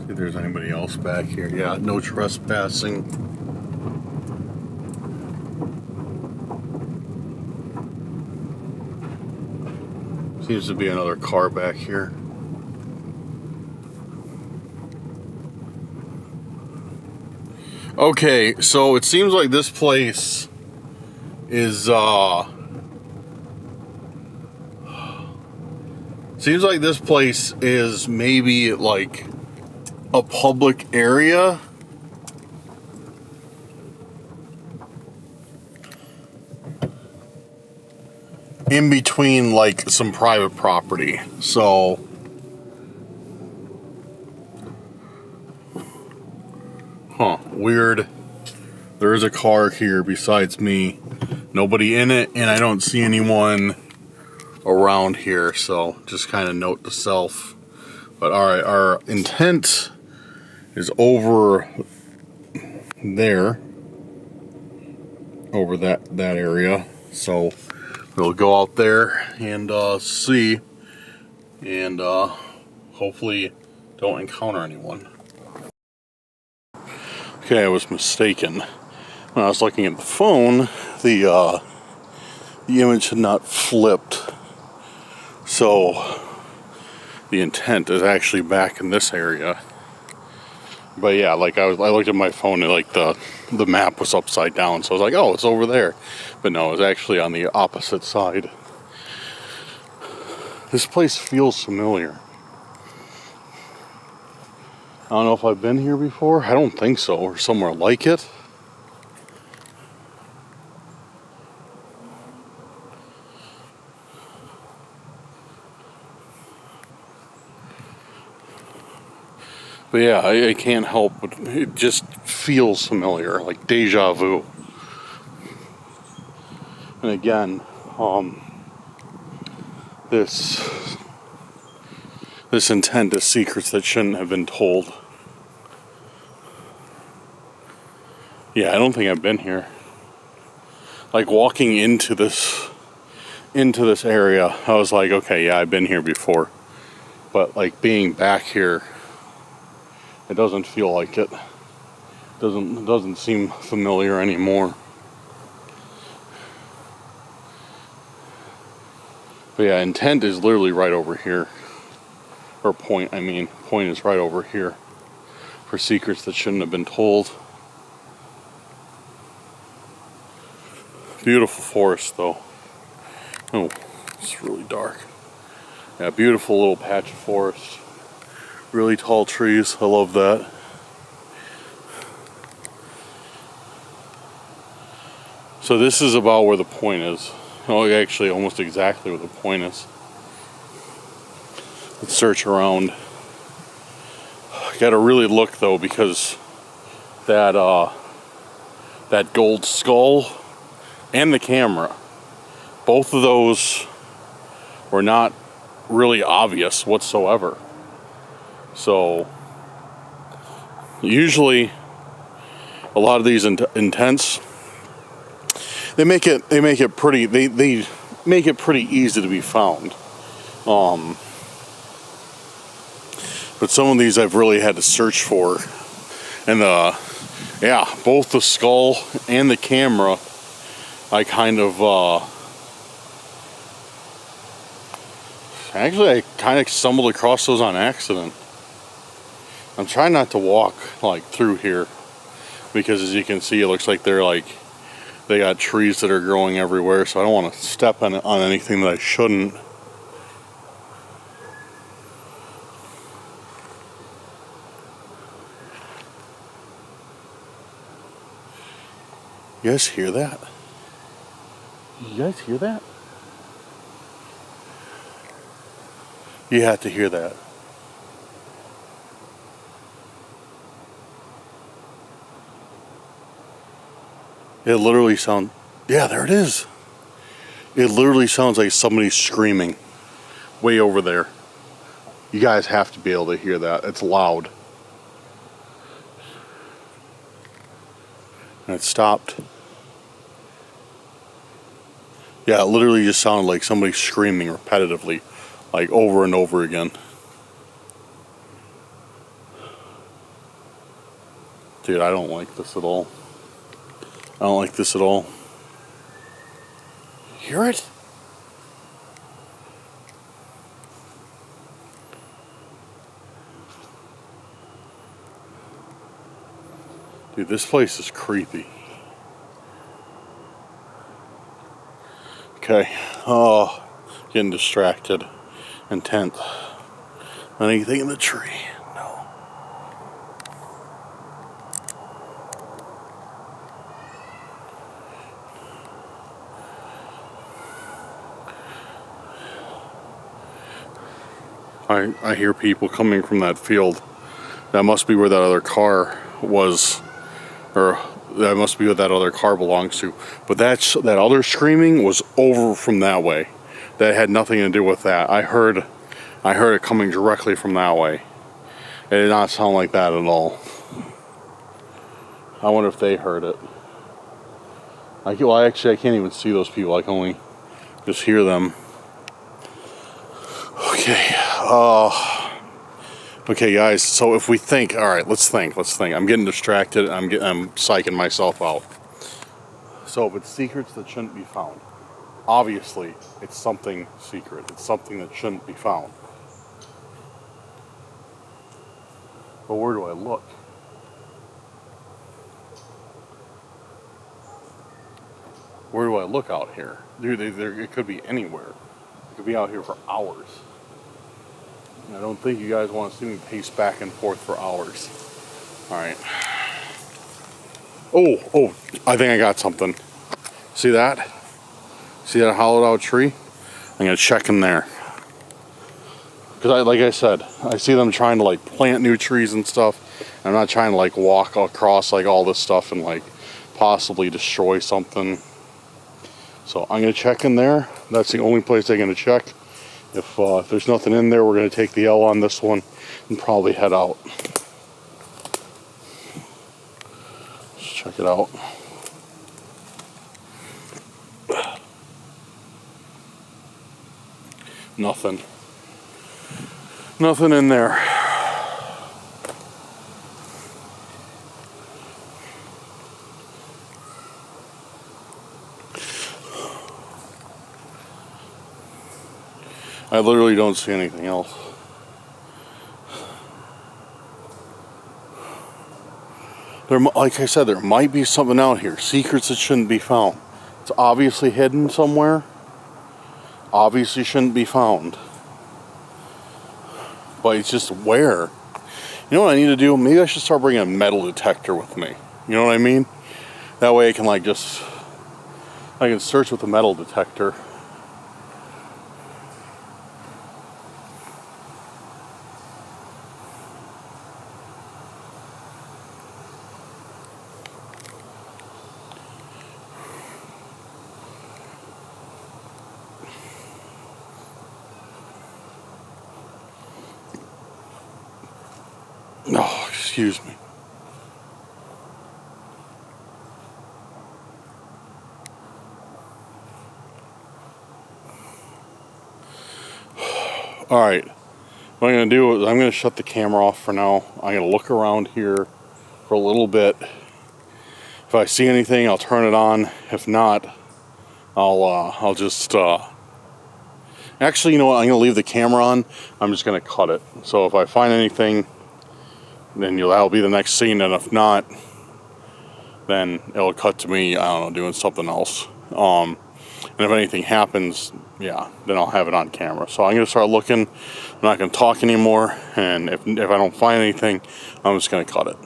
See if there's anybody else back here. Yeah, no trespassing. Seems to be another car back here. Okay, so it seems like this place is maybe like a public area. In between like some private property. So weird. There is a car here besides me. Nobody in it, and I don't see anyone around here, so just kind of note to self. But alright, our intent is over there. Over that area. So we'll go out there and see, and hopefully don't encounter anyone. Okay, I was mistaken. When I was looking at the phone, the image had not flipped. So the intent is actually back in this area. But yeah, like I looked at my phone and like the map was upside down, so I was like, oh, it's over there. But no, it was actually on the opposite side. This place feels familiar. I don't know if I've been here before. I don't think so, or somewhere like it. But yeah, I can't help but it just feels familiar, like deja vu. And again, this intent is secrets that shouldn't have been told. Yeah, I don't think I've been here. Like walking into this area, I was like, okay, yeah, I've been here before. But like being back here, it doesn't feel like it. Doesn't seem familiar anymore. But yeah, intent is literally right over here. Or point, I mean. Point is right over here. For secrets that shouldn't have been told. Beautiful forest though. Oh, it's really dark. Yeah, beautiful little patch of forest. Really tall trees. I love that. So this is about where the point is. Oh, actually almost exactly where the point is. Let's search around. Gotta really look though, because that that gold skull and the camera, both of those were not really obvious whatsoever. So usually a lot of these intents, they make it pretty easy to be found. But some of these I've really had to search for, and yeah, both the skull and the camera, I kind of actually I kind of stumbled across those on accident. I'm trying not to walk like through here, because as you can see, it looks like they got trees that are growing everywhere, so I don't want to step on anything that I shouldn't. You guys hear that? You guys hear that? You have to hear that. It literally sounds... Yeah, there it is. It literally sounds like somebody's screaming way over there. You guys have to be able to hear that. It's loud. And it stopped. Yeah, it literally just sounded like somebody screaming repetitively, like over and over again. Dude, I don't like this at all. I don't like this at all. Hear it? Dude, this place is creepy. Okay. Oh, getting distracted. Intent. Anything in the tree? No. I hear people coming from that field. That must be where that other car was, or that must be what that other car belongs to. But that other screaming was over from that way. That had nothing to do with that. I heard it coming directly from that way. It did not sound like that at all. I wonder if they heard it. Well, actually, I can't even see those people. I can only just hear them. Okay. Okay, guys. So if we think, all right, let's think. I'm getting distracted. I'm psyching myself out. So if it's secrets that shouldn't be found, obviously it's something secret. It's something that shouldn't be found. But where do I look? Where do I look out here? Dude, it could be anywhere. It could be out here for hours. And I don't think you guys want to see me pace back and forth for hours. Alright. Oh, I think I got something. See that? See that hollowed out tree? I'm going to check in there. Because like I said, I see them trying to like plant new trees and stuff. I'm not trying to like walk across like all this stuff and like possibly destroy something. So I'm going to check in there. That's the only place I'm going to check. If there's nothing in there, we're going to take the L on this one and probably head out. Let's check it out. Nothing. Nothing in there. I literally don't see anything else. Like I said, there might be something out here. Secrets that shouldn't be found. It's obviously hidden somewhere. Obviously shouldn't be found. But it's just where. You know what I need to do? Maybe I should start bringing a metal detector with me. You know what I mean? That way I can I can search with a metal detector. Oh, excuse me. Alright, what I'm going to do is I'm going to shut the camera off for now. I'm going to look around here for a little bit. If I see anything, I'll turn it on. If not, I'll just, actually, you know what, I'm going to leave the camera on. I'm just going to cut it. So if I find anything, then that'll be the next scene, and if not, then it'll cut to me, I don't know, doing something else. And if anything happens, yeah, then I'll have it on camera. So I'm going to start looking. I'm not going to talk anymore, and if I don't find anything, I'm just going to cut it.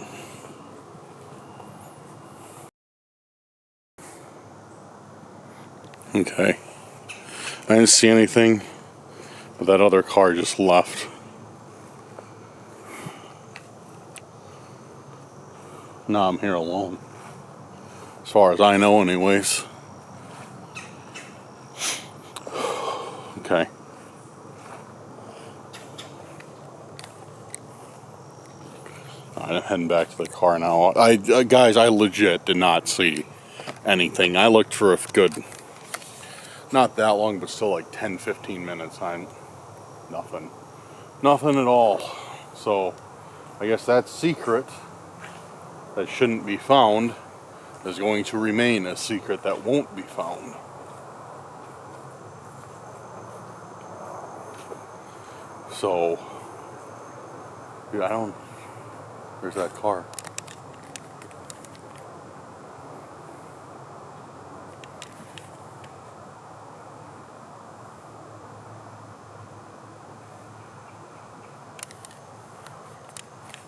Okay. I didn't see anything, but that other car just left. Now I'm here alone. As far as I know, anyways. Okay. Alright, I'm heading back to the car now. Guys, I legit did not see anything. I looked for a good, not that long, but still like 10-15 minutes. Nothing. Nothing at all. So, I guess that secret that shouldn't be found is going to remain a secret that won't be found. So, dude, where's that car?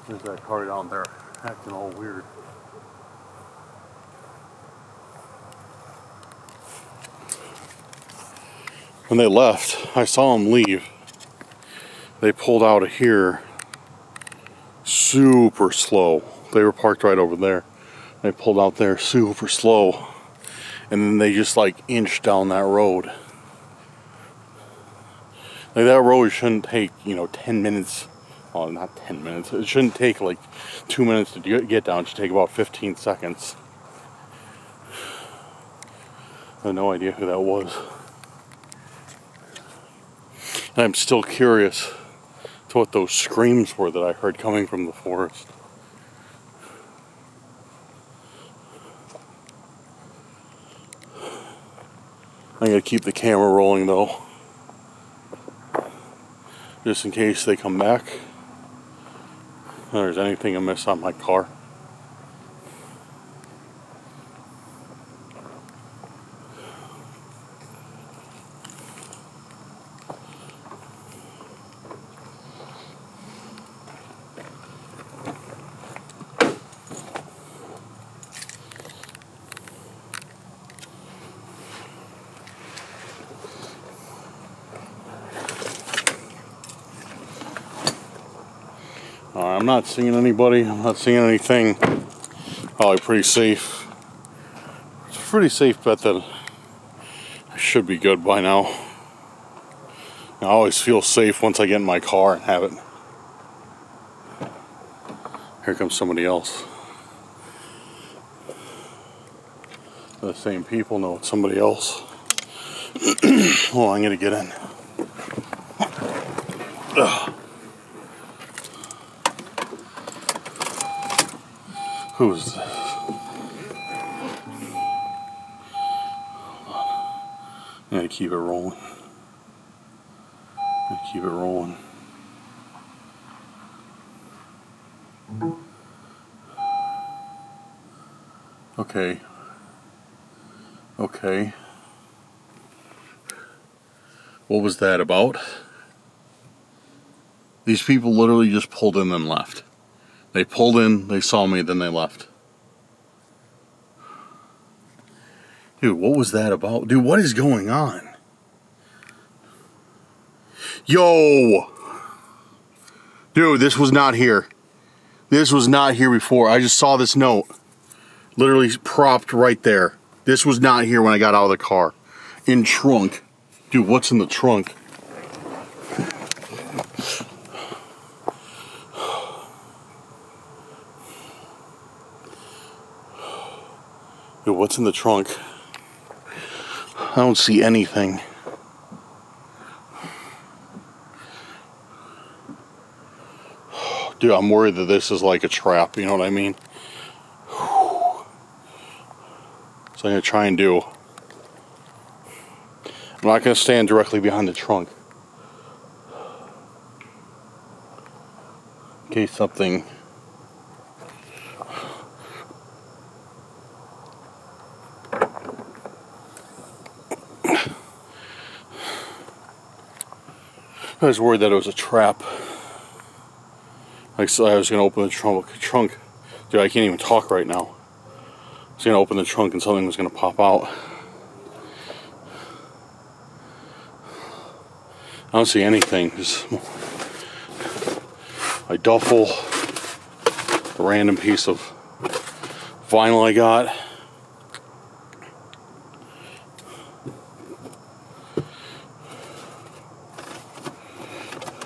There's that car down there, acting all weird. When they left, I saw them leave. They pulled out of here super slow. They were parked right over there. They pulled out there super slow. And then they just inched down that road. Like, that road shouldn't take, 10 minutes. Oh, not 10 minutes. It shouldn't take 2 minutes to get down. It should take about 15 seconds. I have no idea who that was. And I'm still curious to what those screams were that I heard coming from the forest. I'm going to keep the camera rolling though, just in case they come back. If there's anything amiss on my car. I'm not seeing anybody. I'm not seeing anything. Probably pretty safe. It's a pretty safe bet that I should be good by now. I always feel safe once I get in my car and have it. Here comes somebody else. The same people know it's somebody else. Oh, I'm gonna get in. Ugh. Who is this? I'm gonna keep it rolling. Keep it rolling. Okay. Okay. What was that about? These people literally just pulled in and left. They pulled in, they saw me, then they left. Dude, what was that about? Dude, what is going on? Yo! Dude, this was not here. This was not here before. I just saw this note. Literally propped right there. This was not here when I got out of the car. In trunk. Dude, what's in the trunk? Dude, what's in the trunk? I don't see anything. Dude, I'm worried that this is like a trap, you know what I mean? So I'm going to try and do. I'm not going to stand directly behind the trunk. In case something... I was worried that it was a trap. Like, so I was going to open the trunk. Dude, I can't even talk right now. I was going to open the trunk and something was going to pop out. I don't see anything. Just my duffel, a random piece of vinyl I got.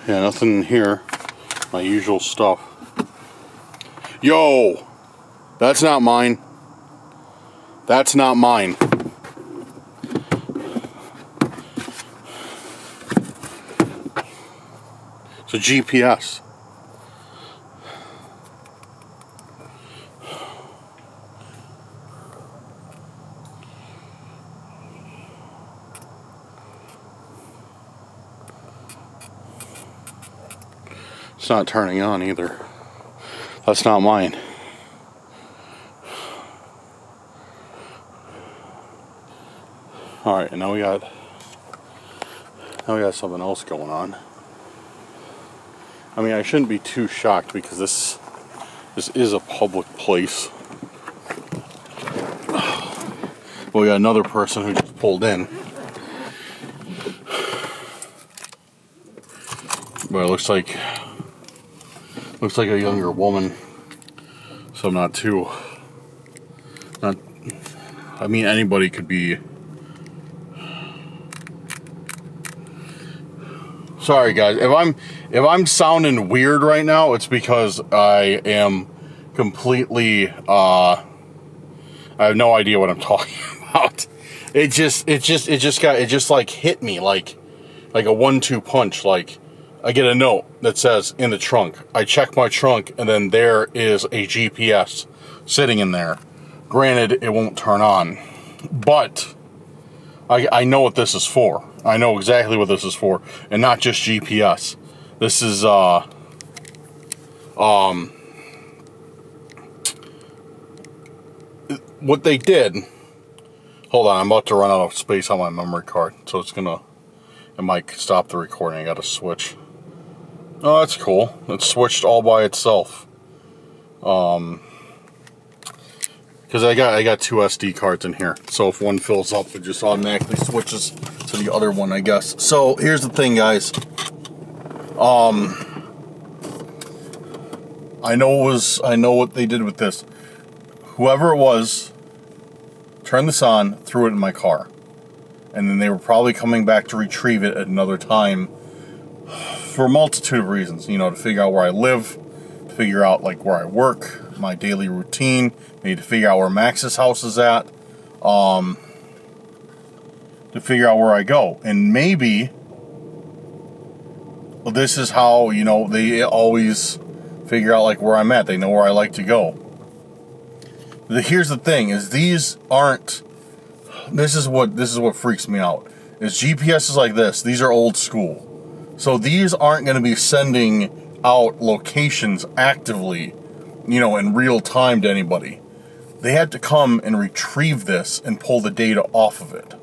Yeah, nothing in here. My usual stuff. Yo! That's not mine. That's not mine. It's a GPS. It's not turning on either. That's not mine. Alright, and now we got something else going on. I mean, I shouldn't be too shocked because this is a public place. Well, we got another person who just pulled in. But it looks like a younger woman. So I'm not too... I mean, anybody could be... Sorry guys, if I'm sounding weird right now, it's because I am completely I have no idea what I'm talking about. It just like hit me like a 1-2 punch. Like, I get a note that says in the trunk. I check my trunk and then there is a GPS sitting in there. Granted, it won't turn on, but I know what this is for. I know exactly what this is for, and not just GPS. This is what they did. Hold on, I'm about to run out of space on my memory card, so it might stop the recording. I got to switch. Oh, that's cool. It switched all by itself. Because I got 2 SD cards in here, so if one fills up, it just automatically switches to the other one, I guess. So here's the thing, guys. I know what they did with this. Whoever it was turned this on, threw it in my car, and then they were probably coming back to retrieve it at another time for a multitude of reasons. You know, to figure out where I live, to figure out like where I work, my daily routine, maybe to figure out where Max's house is at, to figure out where I go. And maybe this is how, you know, they always figure out like where I'm at. They know where I like to go. Here's the thing, is this is what freaks me out. Is GPS is like this. These are old school. So these aren't going to be sending out locations actively, you know, in real time to anybody. They had to come and retrieve this and pull the data off of it.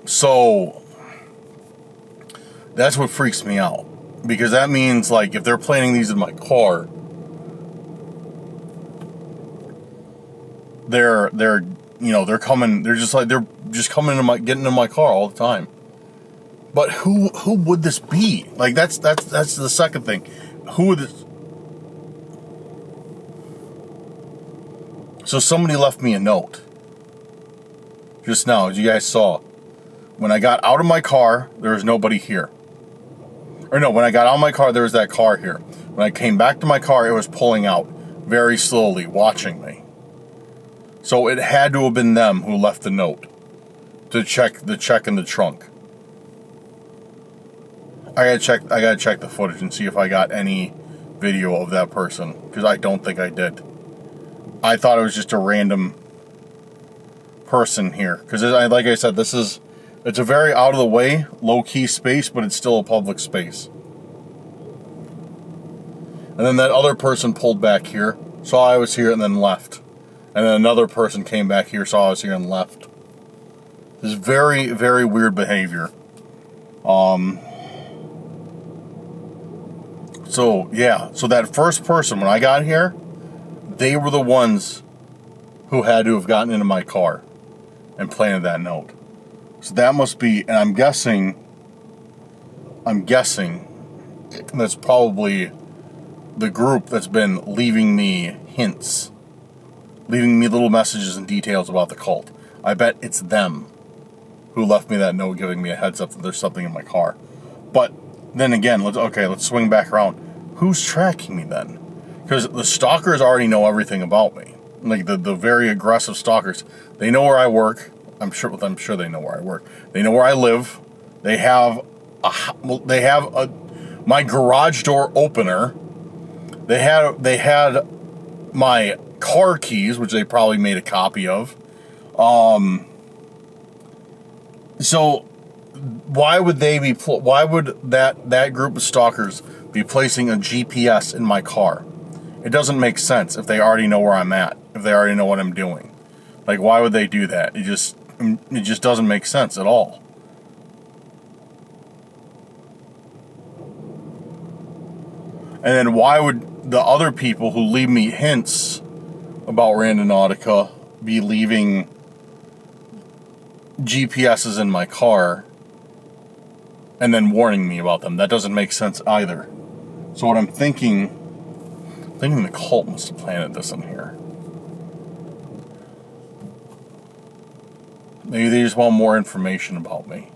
So that's what freaks me out. Because that means, like, if they're planting these in my car, they're you know, they're coming getting in my car all the time. But who would this be? Like, that's the second thing. Who would this? So somebody left me a note just now, as you guys saw. When I got out of my car, there was nobody here. Or no, when I got out of my car, there was that car here. When I came back to my car, it was pulling out very slowly, watching me. So it had to have been them who left the note to check in the trunk. I gotta check the footage and see if I got any video of that person, because I don't think I did. I thought it was just a random person here, because like I said, it's a very out of the way, low key space, but it's still a public space. And then that other person pulled back here, saw I was here, and then left. And then another person came back here, saw I was here, and left. This is very, very weird behavior. So, yeah. So that first person, when I got here, they were the ones who had to have gotten into my car and planted that note. So that must be, and I'm guessing that's probably the group that's been leaving me hints, leaving me little messages and details about the cult. I bet it's them who left me that note, giving me a heads up that there's something in my car. But then again, let's swing back around. Who's tracking me then? Because the stalkers already know everything about me. Like the very aggressive stalkers, they know where I work. I'm sure they know where I work. They know where I live. They have my garage door opener. They had my car keys, which they probably made a copy of. So why would that group of stalkers be placing a GPS in my car? It doesn't make sense if they already know where I'm at, if they already know what I'm doing. Like, why would they do that? It just doesn't make sense at all. And then why would the other people who leave me hints about Randonautica be leaving GPSs in my car and then warning me about them? That doesn't make sense either. So what I'm thinking the cult must have planted this in here. Maybe they just want more information about me.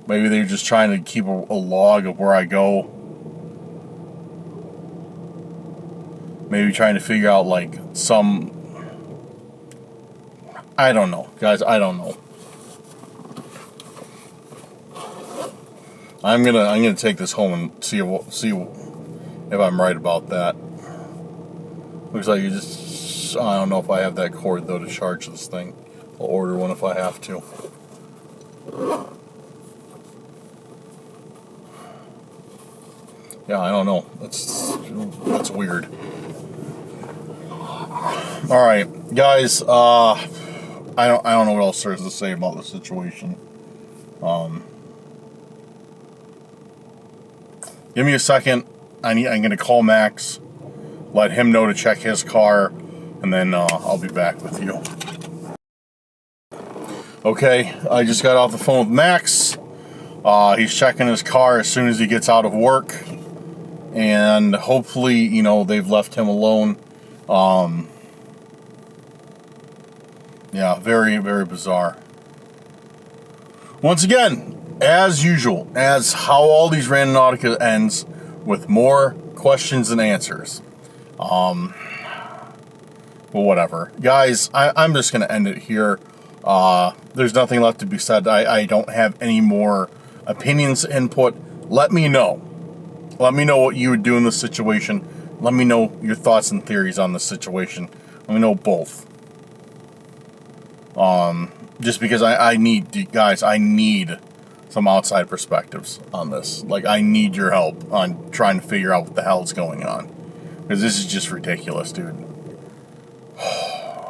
Maybe they're just trying to keep a log of where I go. Maybe trying to figure out, like, I don't know, guys. I don't know. I'm gonna take this home and see if I'm right about that. Looks like I don't know if I have that cord though to charge this thing. I'll order one if I have to. Yeah, I don't know. That's weird. All right, guys. I don't know what else there is to say about the situation. Give me a second. I'm gonna call Max, let him know to check his car, and then I'll be back with you. Okay, I just got off the phone with Max. He's checking his car as soon as he gets out of work, and hopefully, they've left him alone. Yeah, very, very bizarre. Once again, as usual, as how all these Randonautica ends, with more questions than answers. Well, whatever. Guys, I'm just going to end it here. There's nothing left to be said. I don't have any more opinions, input. Let me know. Let me know what you would do in this situation. Let me know your thoughts and theories on this situation. Let me know both. Just because I need some outside perspectives on this. Like, I need your help on trying to figure out what the hell's going on. Because this is just ridiculous, dude.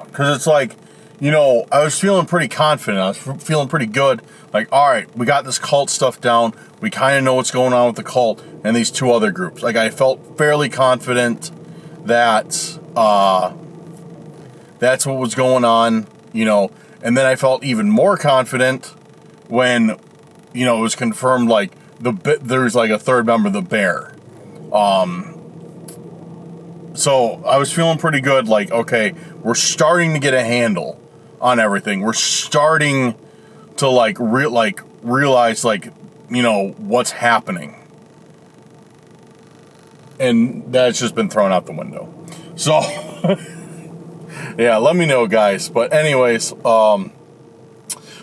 Because it's like, you know, I was feeling pretty confident. I was feeling pretty good. Like, all right, we got this cult stuff down. We kind of know what's going on with the cult and these two other groups. Like, I felt fairly confident that that's what was going on, you know. And then I felt even more confident when, you know, it was confirmed, like, there's like a third member, the Bear. So I was feeling pretty good. Like, okay, we're starting to get a handle on everything. We're starting to realize, like, you know, what's happening. And that's just been thrown out the window. So, yeah, let me know, guys. But anyways,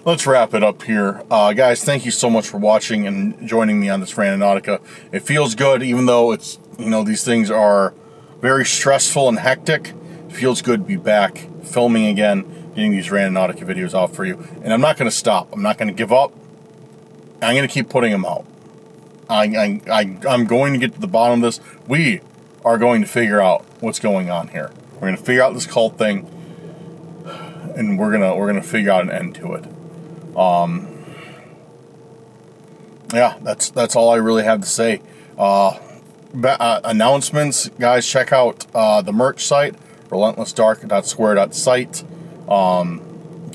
let's wrap it up here. Guys, thank you so much for watching and joining me on this Randonautica. It feels good, even though it's, you know, these things are very stressful and hectic. It feels good to be back filming again, getting these Randonautica videos out for you. And I'm not going to stop. I'm not going to give up. I'm going to keep putting them out. I'm going to get to the bottom of this. We are going to figure out what's going on here. We're going to figure out this cult thing, and we're gonna figure out an end to it. Yeah, that's all I really have to say. Announcements, guys. Check out the merch site, relentlessdark.square.site.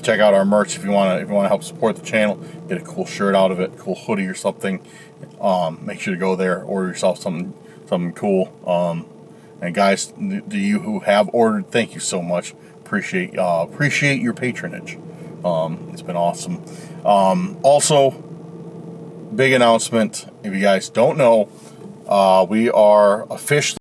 Check out our merch if you want to help support the channel. Get a cool shirt out of it, cool hoodie or something. Make sure to go there, order yourself something cool. And guys, to you who have ordered, thank you so much. Appreciate your patronage. It's been awesome. Also, big announcement. If you guys don't know, we are officially